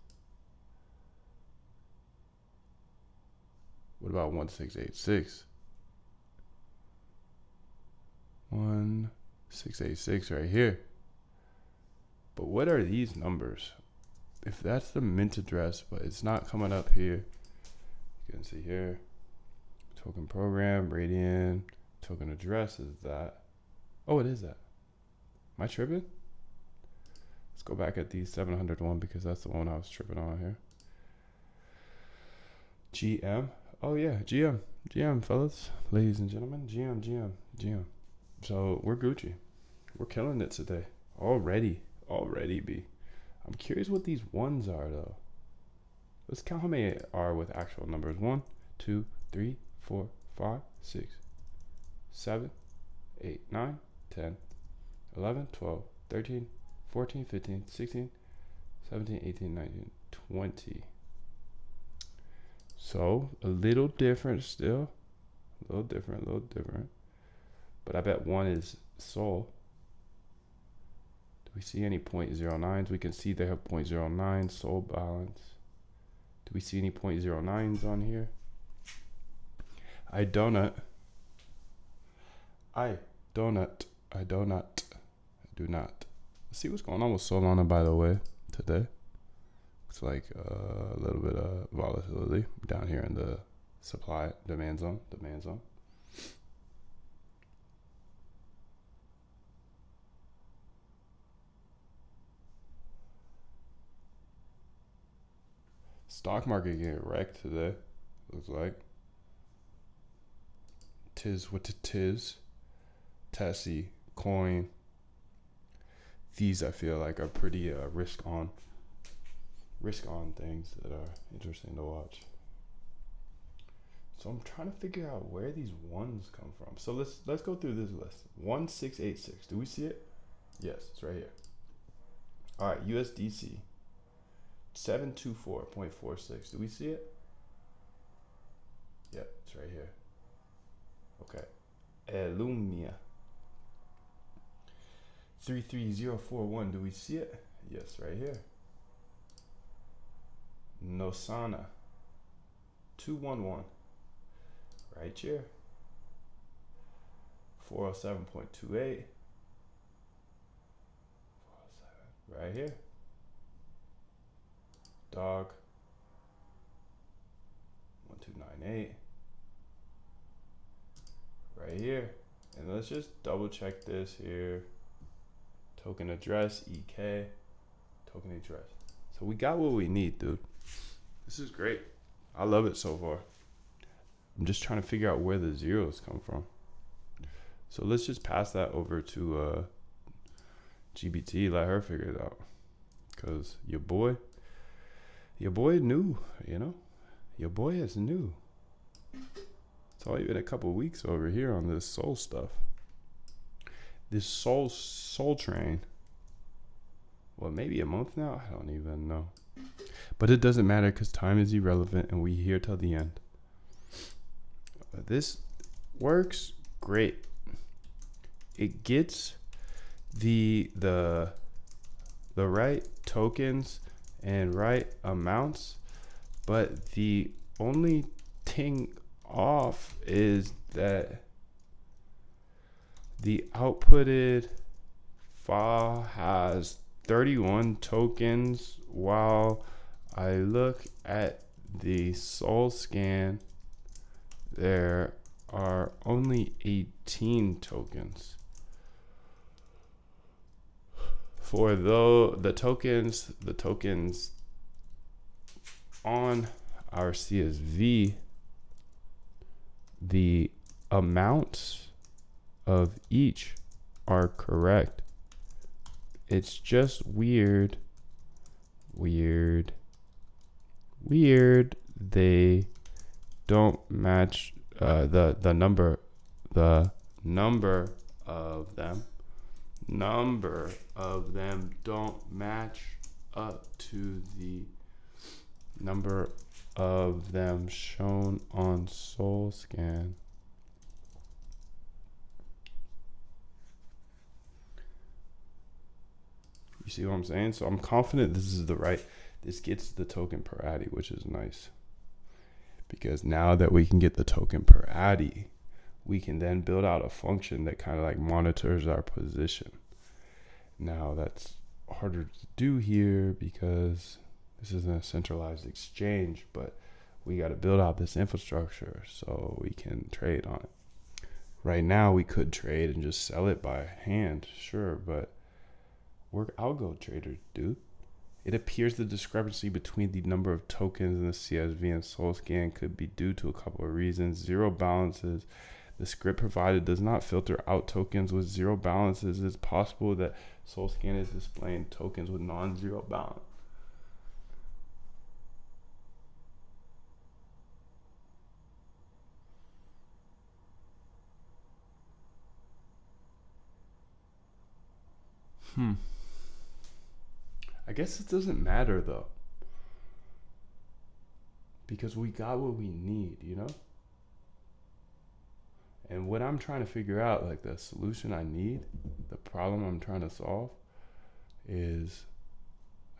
Speaker 1: What about 1686? 1686 right here. But what are these numbers? If that's the mint address, but it's not coming up here. You can see here. Token program, Radian, token address is that. Oh, it is that. Am I tripping? Let's go back at the 701 because that's the one I was tripping on here. GM. Oh yeah, GM. GM, fellas, ladies and gentlemen. GM. So we're Gucci. We're killing it today. Already, B. I'm curious what these ones are though. Let's count how many are with actual numbers. 1, 2, 3, 4, 5, 6, 7, 8, 9, 10, 11, 12, 13, 14, 15, 16, 17, 18, 19, 20. So a little different still. A little different. But I bet one is Sol. Do we see any 0.09s? We can see they have 0.09 Sol balance. Do we see any 0.09s on here? I do not. Let's see what's going on with Solana, by the way, today. It's like a little bit of volatility down here in the supply demand zone. Stock market getting wrecked today, looks like. Tis what it is. Tessie, coin. These I feel like are pretty risk on things that are interesting to watch. So I'm trying to figure out where these ones come from. So let's go through this list. 1686. Do we see it? Yes, it's right here. All right, USDC 724.46. Do we see it? Yep, it's right here. Okay. Elumnia 33041. Do we see it? Yes, right here. Nosana 211. Right here. 407.28. 407. Right here. dog 1298 right here. And let's just double check this here. Token address, EK, token address. So we got what we need, dude. This is great. I love it so far. I'm just trying to figure out where the zeros come from. So let's just pass that over to GBT, let her figure it out. Cause your boy new, you know? Your boy is new. It's only been a couple weeks over here on this soul stuff. This soul train. Well, maybe a month now? I don't even know. But it doesn't matter because time is irrelevant and we're here till the end. This works great. It gets the right tokens and right amounts, but the only thing off is that the outputted file has 31 tokens, while I look at the soul scan, there are only 18 tokens. For the tokens on our CSV, the amounts of each are correct. It's just weird. They don't match the number of them don't match up to the number of them shown on soul scan. You see what I'm saying? So I'm confident this is this gets the token per addy, which is nice. Because now that we can get the token per addy, we can then build out a function that kind of like monitors our position. Now that's harder to do here because this isn't a centralized exchange, but we got to build out this infrastructure so we can trade on it. Right now we could trade and just sell it by hand, sure, but we're algo traders, dude. It appears the discrepancy between the number of tokens in the CSV and soul scan could be due to a couple of reasons. Zero balances. The script provided does not filter out tokens with zero balances. It's possible that soul scan is displaying tokens with non-zero balance. I guess it doesn't matter though, because we got what we need, you know? And what I'm trying to figure out, like the solution I need, the problem I'm trying to solve is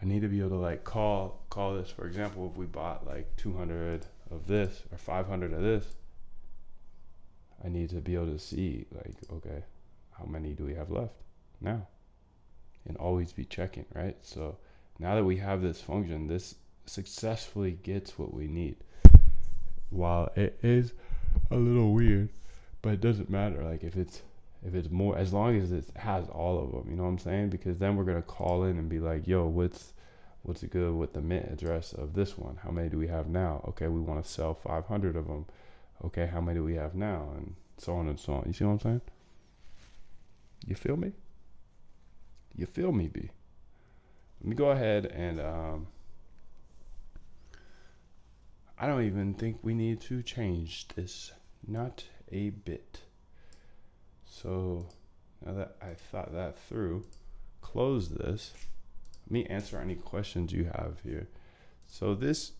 Speaker 1: I need to be able to like call this, for example, if we bought like 200 of this or 500 of this, I need to be able to see like, okay, how many do we have left now? And always be checking, right? So now that we have this function, this successfully gets what we need. While it is a little weird, but it doesn't matter. Like if it's more, as long as it has all of them, you know what I'm saying? Because then we're gonna call in and be like, yo, what's good with the mint address of this one? How many do we have now? Okay, we want to sell 500 of them. Okay, how many do we have now? And so on and so on. You see what I'm saying? You feel me? You feel me, B? Let me go ahead and I don't even think we need to change this. Not a bit. So now that I thought that through, close this. Let me answer any questions you have here. So this,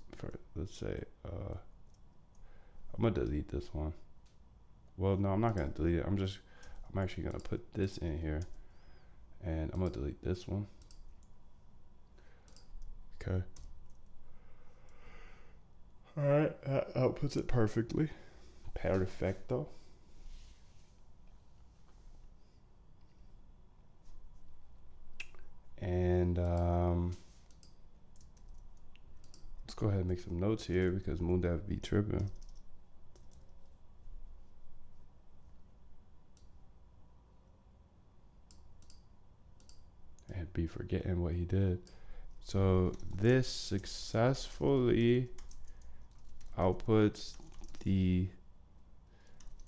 Speaker 1: let's say, I'm gonna delete this one. Well, no, I'm not gonna delete it. I'm actually gonna put this in here. And I'm gonna delete this one. Okay. All right, that outputs it perfectly. Perfecto. And go ahead and make some notes here because MoonDev be tripping. And be forgetting what he did. So this successfully outputs the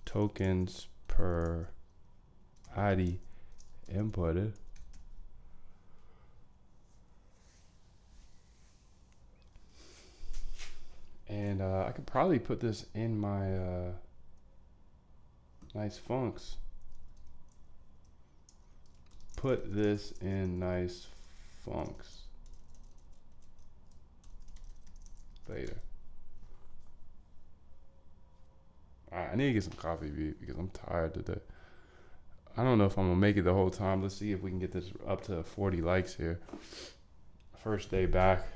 Speaker 1: tokens per ID inputted. And I could probably put this in my nice funks. Put this in nice funks later. Alright, I need to get some coffee because I'm tired today. I don't know if I'm gonna make it the whole time. Let's see if we can get this up to 40 likes here. First day back.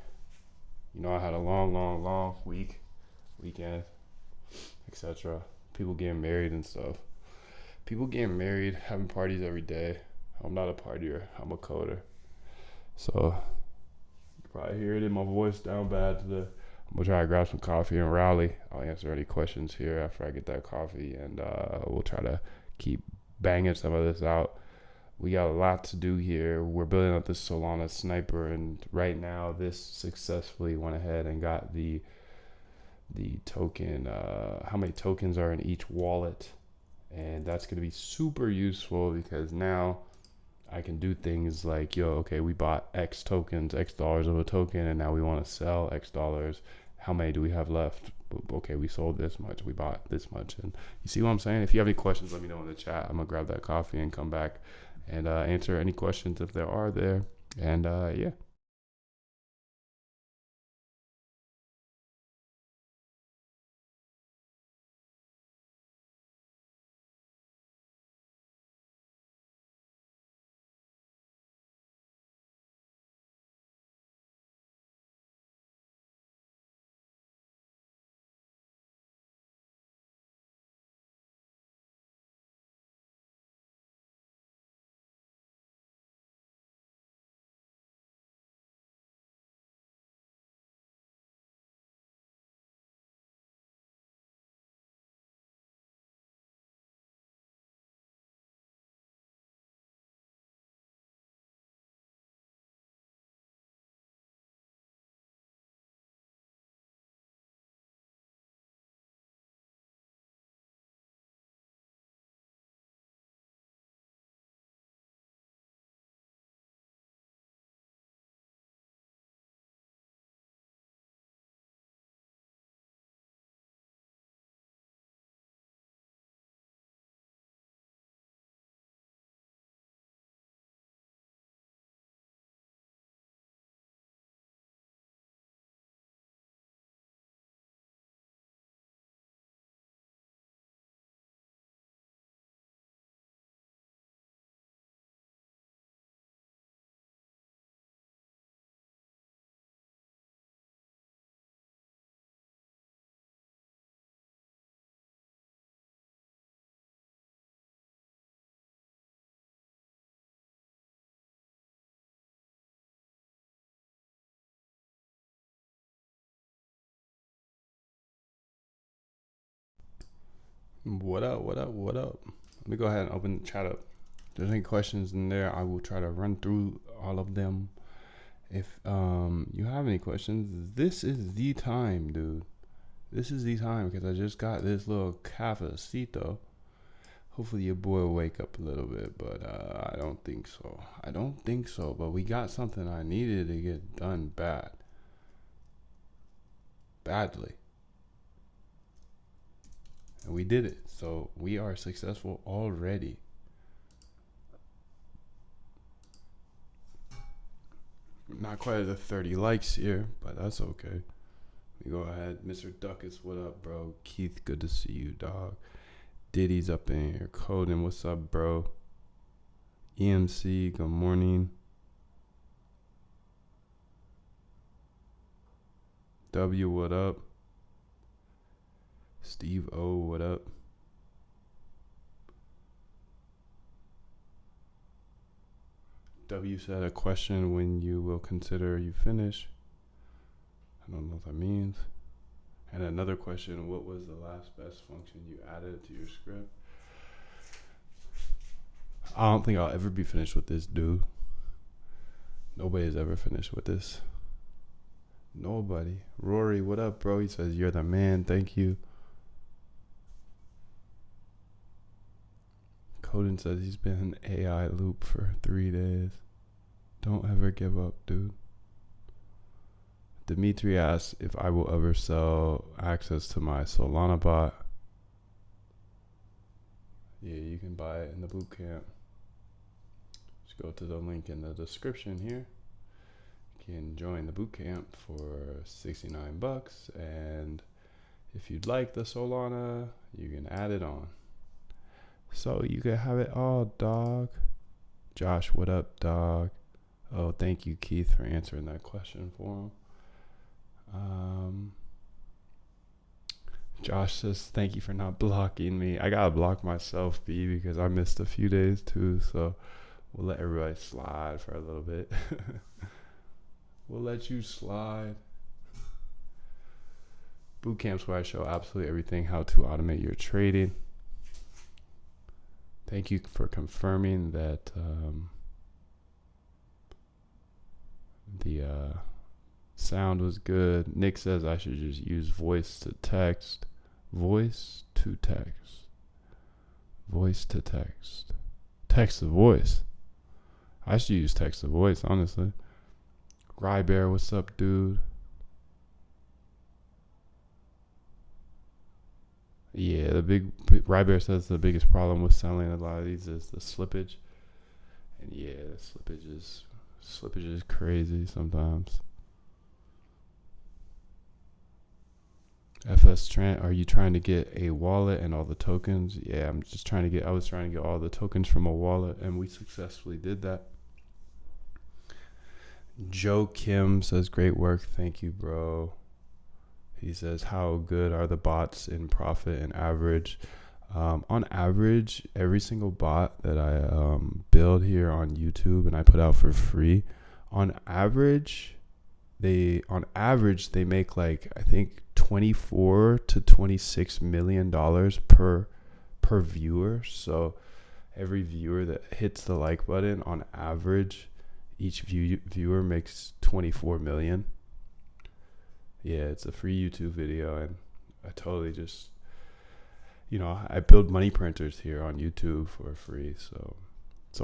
Speaker 1: You know, I had a long weekend, etc. People getting married and stuff. People getting married, having parties every day. I'm not a partier. I'm a coder. So, you probably hear it in my voice down bad today. I'm going to try to grab some coffee and rally. I'll answer any questions here after I get that coffee. And we'll try to keep banging some of this out. We got a lot to do here. We're building up this Solana sniper, and right now this successfully went ahead and got the token, how many tokens are in each wallet, and that's going to be super useful because now I can do things like, yo, okay, we bought X tokens, X dollars of a token, and now we want to sell X dollars. How many do we have left? Okay, we sold this much, we bought this much. And you see what I'm saying? If you have any questions, let me know in the chat. I'm gonna grab that coffee and come back and answer any questions if there are there. And yeah. What up? Let me go ahead and open the chat up. If there's any questions in there, I will try to run through all of them. If you have any questions, this is the time, dude. This is the time because I just got this little cafecito. Hopefully your boy will wake up a little bit, but I don't think so. But we got something I needed to get done badly. And we did it. So we are successful already. Not quite at the 30 likes here, but that's okay. We go ahead. Mr. Duckus, what up, bro? Keith, good to see you, dog. Diddy's up in here. Coden, what's up, bro? EMC, good morning. W, what up? Steve O, what up? W said a question when you will consider you finish. I don't know what that means. And another question, what was the last best function you added to your script? I don't think I'll ever be finished with this, dude. Nobody's ever finished with this. Nobody. Rory, what up, bro? He says, you're the man. Thank you. Coden says he's been in AI loop for 3 days. Don't ever give up, dude. Dimitri asks if I will ever sell access to my Solana bot. Yeah, you can buy it in the bootcamp. Just go to the link in the description here. You can join the bootcamp for $69, and if you'd like the Solana, you can add it on. So you can have it all, dog. Josh, what up, dog? Oh, thank you, Keith, for answering that question for him. Josh says, thank you for not blocking me. I gotta block myself, B, because I missed a few days too. So we'll let everybody slide for a little bit. We'll let you slide. Boot camps where I show absolutely everything, how to automate your trading. Thank you for confirming that the sound was good. Nick says I should just use voice to text. Voice to text. Voice to text. Text to voice. I should use text to voice, honestly. Rybear, what's up, dude? Yeah, Rybear says the biggest problem with selling a lot of these is the slippage. And yeah, the slippage is crazy sometimes. FS Trent, are you trying to get a wallet and all the tokens? Yeah, I was trying to get all the tokens from a wallet, and we successfully did that. Joe Kim says, great work. Thank you, bro. He says, how good are the bots in profit and average? On average, every single bot that I build here on YouTube and I put out for free, on average they make like, I think, 24 to 26 million dollars per viewer. So every viewer that hits the like button, on average, each viewer makes 24 million. Yeah, it's a free YouTube video, and I totally just, I build money printers here on YouTube for free. So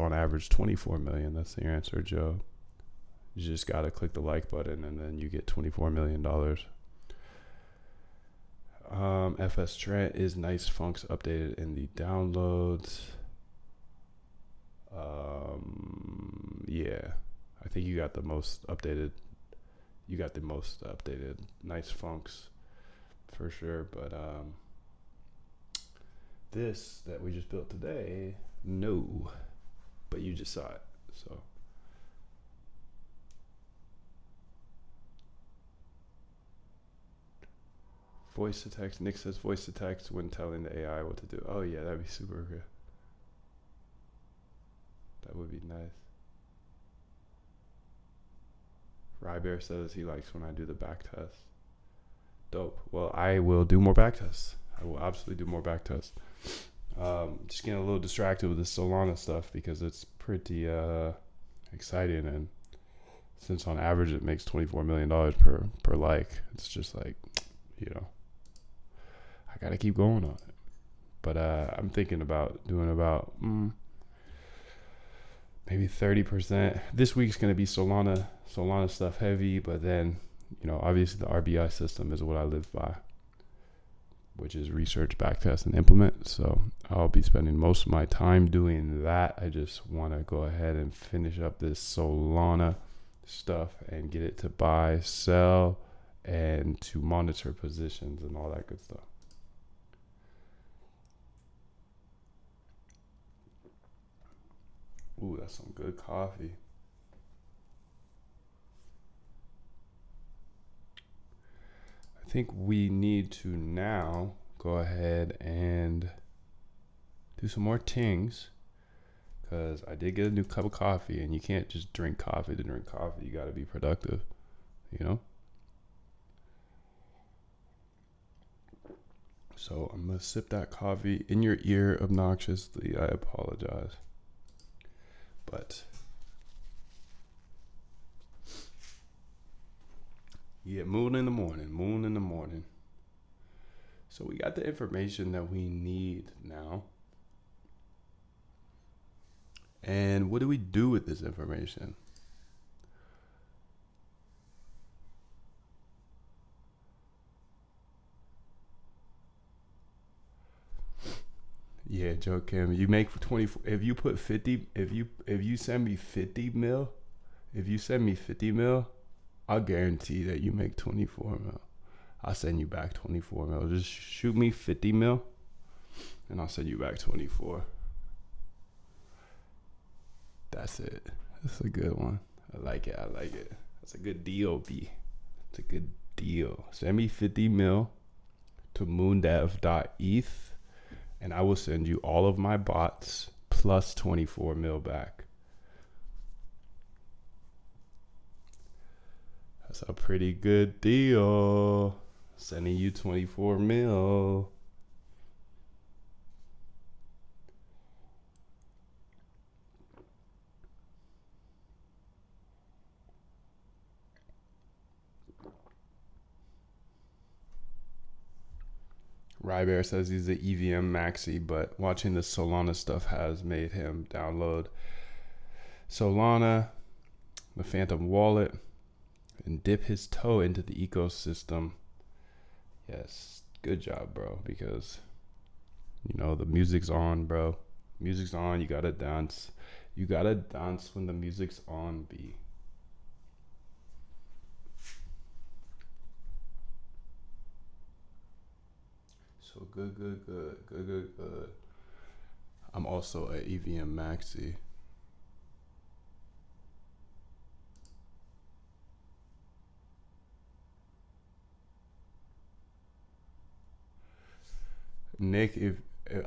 Speaker 1: on average 24 million. That's the answer, Joe. You just got to click the like button and then you get $24 million. FS Trent, is nice funks updated in the downloads? Yeah, I think you got the most updated. Nice funks for sure. But this that we just built today, no, but you just saw it. So voice to text. Nick says voice to text when telling the AI what to do. Oh yeah, that'd be super good. That would be nice. Rybear says he likes when I do the back test. Dope. Well, I will do more back tests. I will absolutely do more back tests. Just getting a little distracted with the Solana stuff because it's pretty exciting, and since on average it makes $24 million per like, it's just like, I gotta keep going on it. But I'm thinking about doing about maybe 30%. This week's gonna be Solana stuff heavy, but then obviously the RBI system is what I live by, which is research, backtest, and implement. So I'll be spending most of my time doing that. I just want to go ahead and finish up this Solana stuff and get it to buy, sell, and to monitor positions and all that good stuff. Ooh, that's some good coffee. I think we need to now go ahead and do some more tings, because I did get a new cup of coffee, and you can't just drink coffee to drink coffee. You got to be productive, So I'm gonna sip that coffee in your ear obnoxiously. I apologize. But yeah, moon in the morning. So we got the information that we need now. And what do we do with this information? Yeah, Joe Kim, you make 24. If you put 50, if you send me 50 mil, I'll guarantee that you make 24 mil. I'll send you back 24 mil. Just shoot me 50 mil, and I'll send you back 24. That's it. That's a good one. I like it. That's a good deal, B. It's a good deal. Send me 50 mil to moondev.eth, and I will send you all of my bots plus 24 mil back. That's a pretty good deal. Sending you 24 mil. Rybear says he's an EVM maxi, but watching the Solana stuff has made him download Solana, the Phantom wallet, and dip his toe into the ecosystem. Yes, good job, bro, because, you know, the music's on, bro. Music's on, you gotta dance. You gotta dance when the music's on, B. So good. I'm also a EVM maxi. Nick, if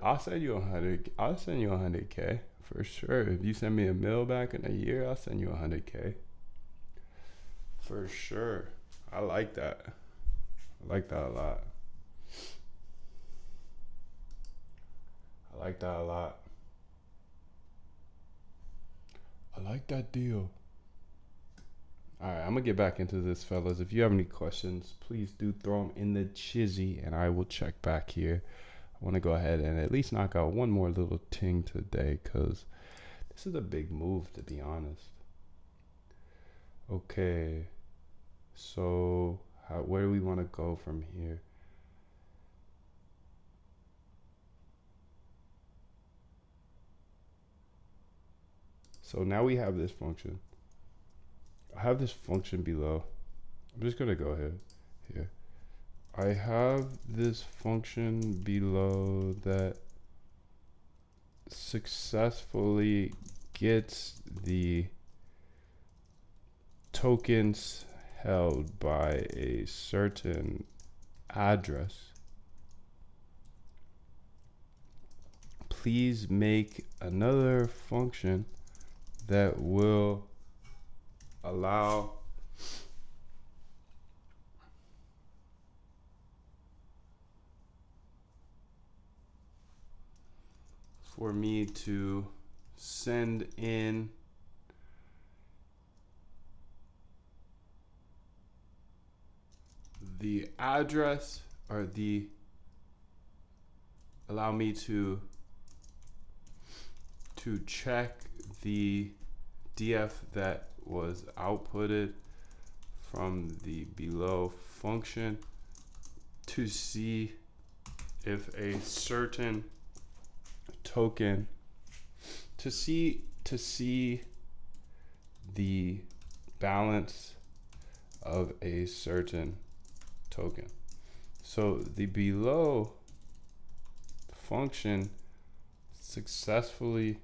Speaker 1: I'll send you 100, I'll send you 100K for sure. If you send me a mil back in a year, I'll send you 100K for sure. I like that. I like that a lot. I like that deal. All right, I'm gonna get back into this, fellas. If you have any questions, please do throw them in the chizzy, and I will check back here. I want to go ahead and at least knock out one more little ting today, because this is a big move, to be honest. Okay, so where do we want to go from here? So now we have this function. I have this function below. I'm just gonna go ahead here. I have this function below that successfully gets the tokens held by a certain address. Please make another function that will allow for me to send in the address, or allow me to check the df that was outputted from the below function to see if a certain token, to see the balance of a certain token. So the below function successfully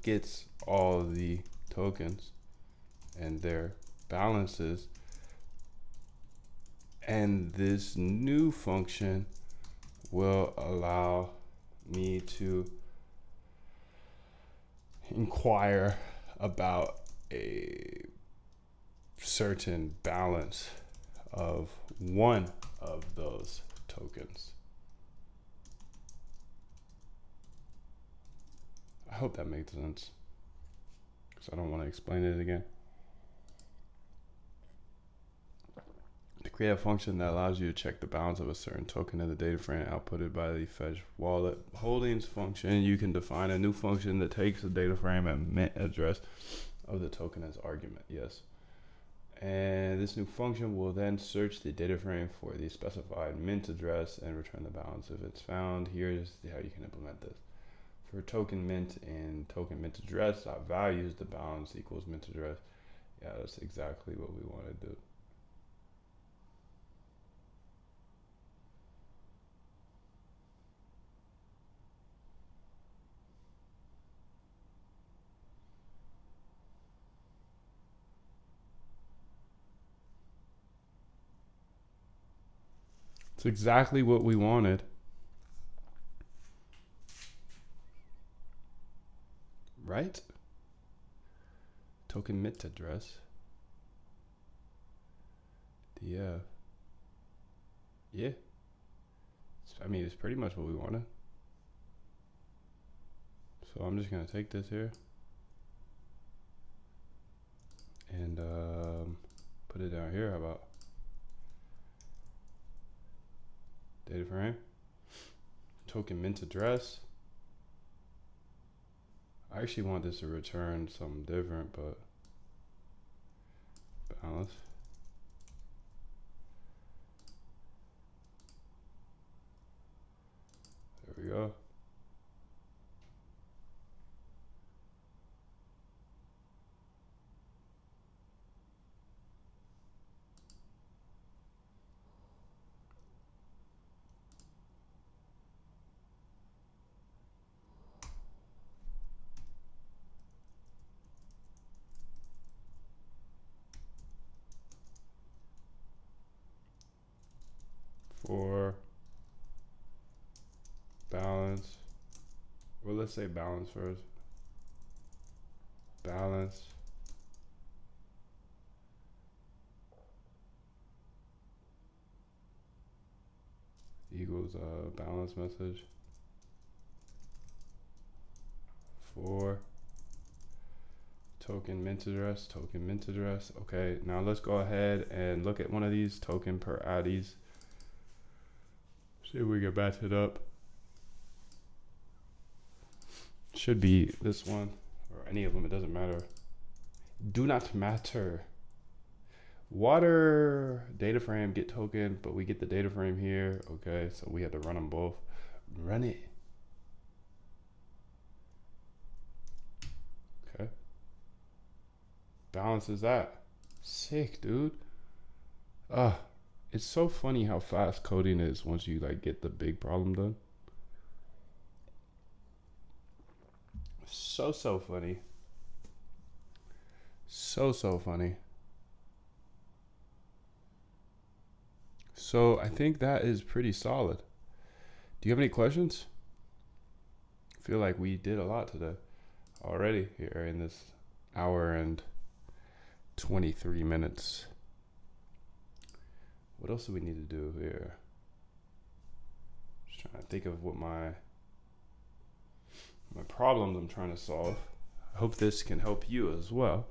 Speaker 1: gets all the tokens and their balances, and this new function will allow me to inquire about a certain balance of one of those tokens. I hope that makes sense, because I don't want to explain it again. To create a function that allows you to check the balance of a certain token in the data frame outputted by the fetch wallet holdings function, you can define a new function that takes the data frame and mint address of the token as argument. Yes. And this new function will then search the data frame for the specified mint address and return the balance if it's found. Here's how you can implement this. For token mint and token mint address values, the balance equals mint address. Yeah, that's exactly what we want to do. It's exactly what we wanted. Right? Token mint address. Yeah. Yeah. I mean, it's pretty much what we wanted. So I'm just going to take this here and put it down here. How about data frame, token mint address. I actually want this to return something different, but balance. There we go. For balance, well, let's say balance first. Balance equals balance message for token mint address, token mint address. Okay, now let's go ahead and look at one of these token per addies. See if we can match it up. Should be this one or any of them, it doesn't matter. Do not matter. Water data frame get token, but we get the data frame here. Okay, so we have to run them both. Run it. Okay. Balance is that. Sick, dude. It's so funny how fast coding is once you like get the big problem done. So funny. So funny. So I think that is pretty solid. Do you have any questions? I feel like we did a lot today already here in this hour and 23 minutes. What else do we need to do here? Just trying to think of what my problems I'm trying to solve. I hope this can help you as well.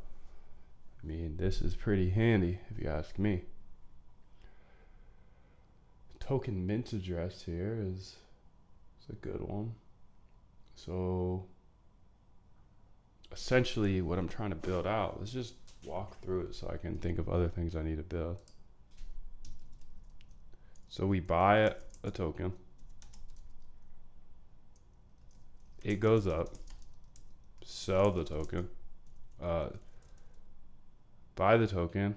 Speaker 1: I mean, this is pretty handy if you ask me. Token mint address here is a good one. So essentially what I'm trying to build out, let's just walk through it so I can think of other things I need to build. So we buy a token. It goes up. Sell the token. Buy the token.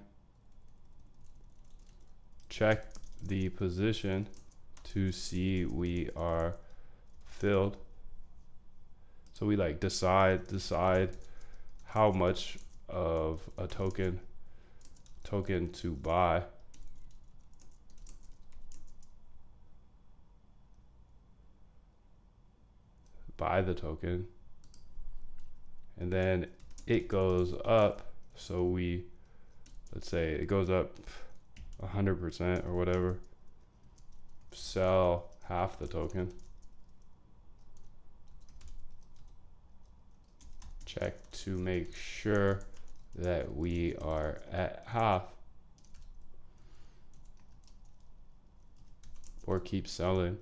Speaker 1: Check the position to see we are filled. So we like decide how much of a token to buy. Buy the token, and then it goes up. So let's say it goes up 100% or whatever. sell half the token. Check to make sure that we are at half, or keep selling.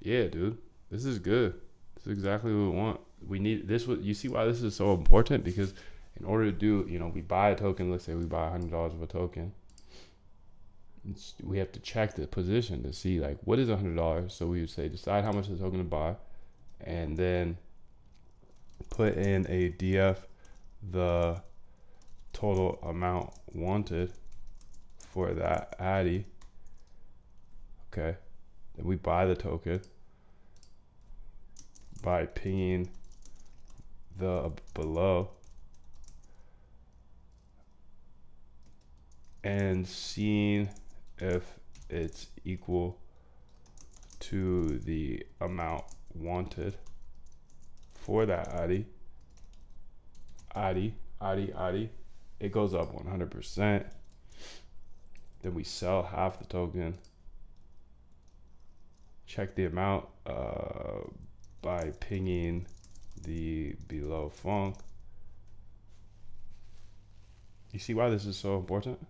Speaker 1: Yeah, dude, this is good. This is exactly what we want. We need this. You see why this is so important? Because in order to do, we buy a token. Let's say we buy $100 of a token. We have to check the position to see like what is $100. So we would say decide how much the token to buy, and then put in a DF the total amount wanted for that addy. Okay, then we buy the token by pinging the below and seeing if it's equal to the amount wanted for that addy. It goes up 100%. Then we sell half the token. Check the amount by pinging the below funk. You see why this is so important?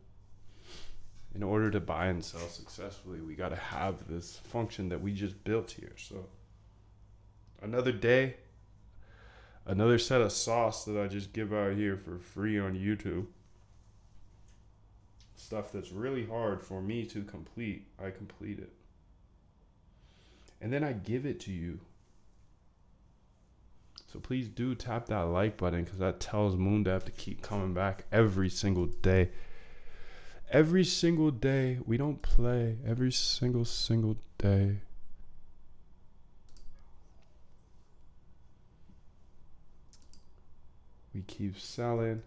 Speaker 1: In order to buy and sell successfully, we got to have this function that we just built here. So another day, another set of sauce that I just give out here for free on YouTube. Stuff that's really hard for me to complete. I complete it. And then I give it to you. So please do tap that like button, because that tells MoonDev to keep coming back every single day. Every single day. We don't play. Every single day. We keep selling.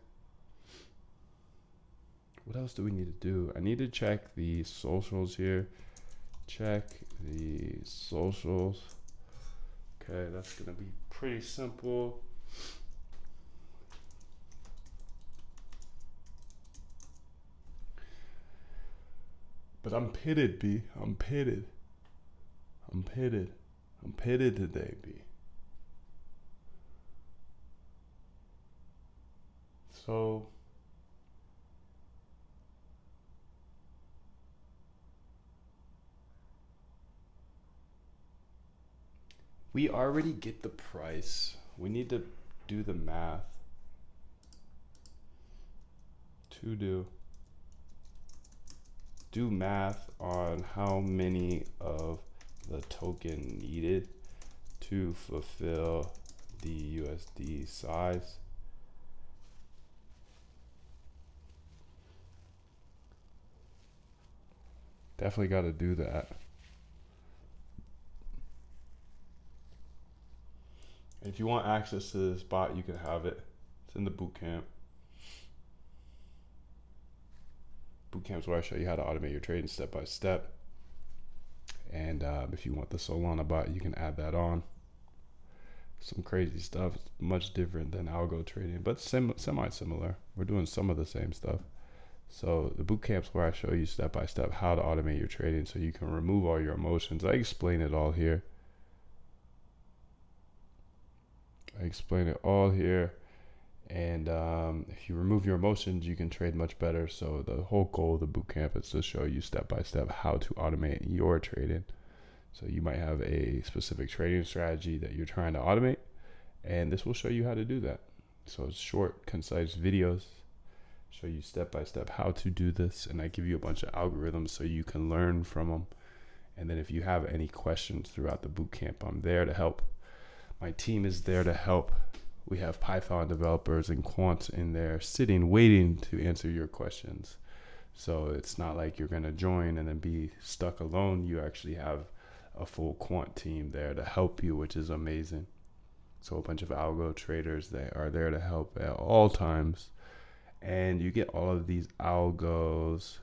Speaker 1: What else do we need to do? I need to check the socials here. Check the socials. Okay, that's gonna be pretty simple. But I'm pitted, B. I'm pitted today, B. So we already get the price. We need to do the math to do math on how many of the token needed to fulfill the USD size. Definitely got to do that. If you want access to this bot, you can have it. It's in the bootcamp. Bootcamp's where I show you how to automate your trading step by step. And if you want the Solana bot, you can add that on. Some crazy stuff, much different than algo trading, but semi-similar. We're doing some of the same stuff. So the bootcamp's where I show you step by step how to automate your trading so you can remove all your emotions. I explain it all here. And if you remove your emotions, you can trade much better. So the whole goal of the bootcamp is to show you step by step how to automate your trading. So you might have a specific trading strategy that you're trying to automate, and this will show you how to do that. So it's short, concise videos, show you step by step how to do this, and I give you a bunch of algorithms so you can learn from them. And then if you have any questions throughout the bootcamp, I'm there to help. My team is there to help. We have Python developers and quants in there sitting, waiting to answer your questions. So it's not like you're going to join and then be stuck alone. You actually have a full quant team there to help you, which is amazing. So a bunch of algo traders that are there to help at all times. And you get all of these algos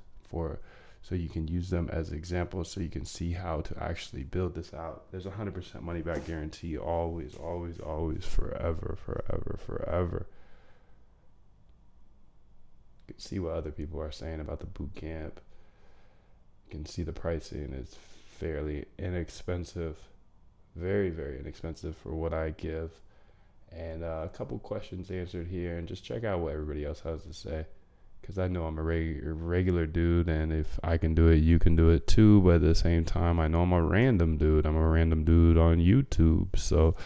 Speaker 1: so you can use them as examples so you can see how to actually build this out. There's 100% money back guarantee, always, always, always, forever. You can see what other people are saying about the boot camp. You can see the pricing is fairly inexpensive, very, very inexpensive for what I give. And a couple questions answered here, and just check out what everybody else has to say, because I know I'm a regular dude, and if I can do it, you can do it too. But at the same time, I know I'm a random dude. I'm a random dude on YouTube. So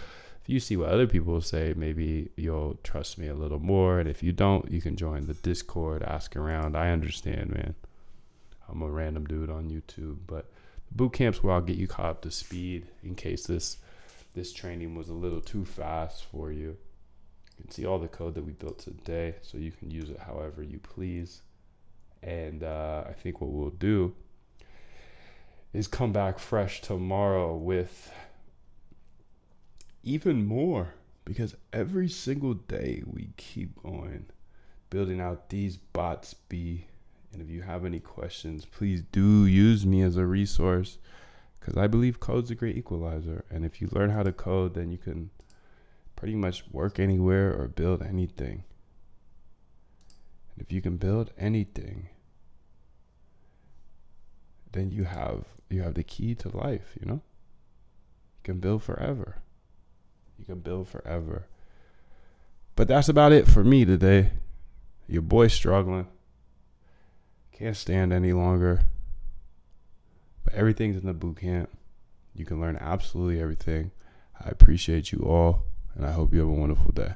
Speaker 1: if you see what other people say, maybe you'll trust me a little more. And if you don't, you can join the Discord, ask around. I understand, man. I'm a random dude on YouTube. But boot camps where I'll get you caught up to speed in case this training was a little too fast for you. You can see all the code that we built today, so you can use it however you please. And I think what we'll do is come back fresh tomorrow with even more, because every single day we keep going, building out these bots. And if you have any questions, please do use me as a resource, because I believe code's a great equalizer. And if you learn how to code, then you can pretty much work anywhere or build anything. And if you can build anything, then you have the key to life, you know? You can build forever. You can build forever. But that's about it for me today. Your boy's struggling. Can't stand any longer. But everything's in the boot camp. You can learn absolutely everything. I appreciate you all, and I hope you have a wonderful day.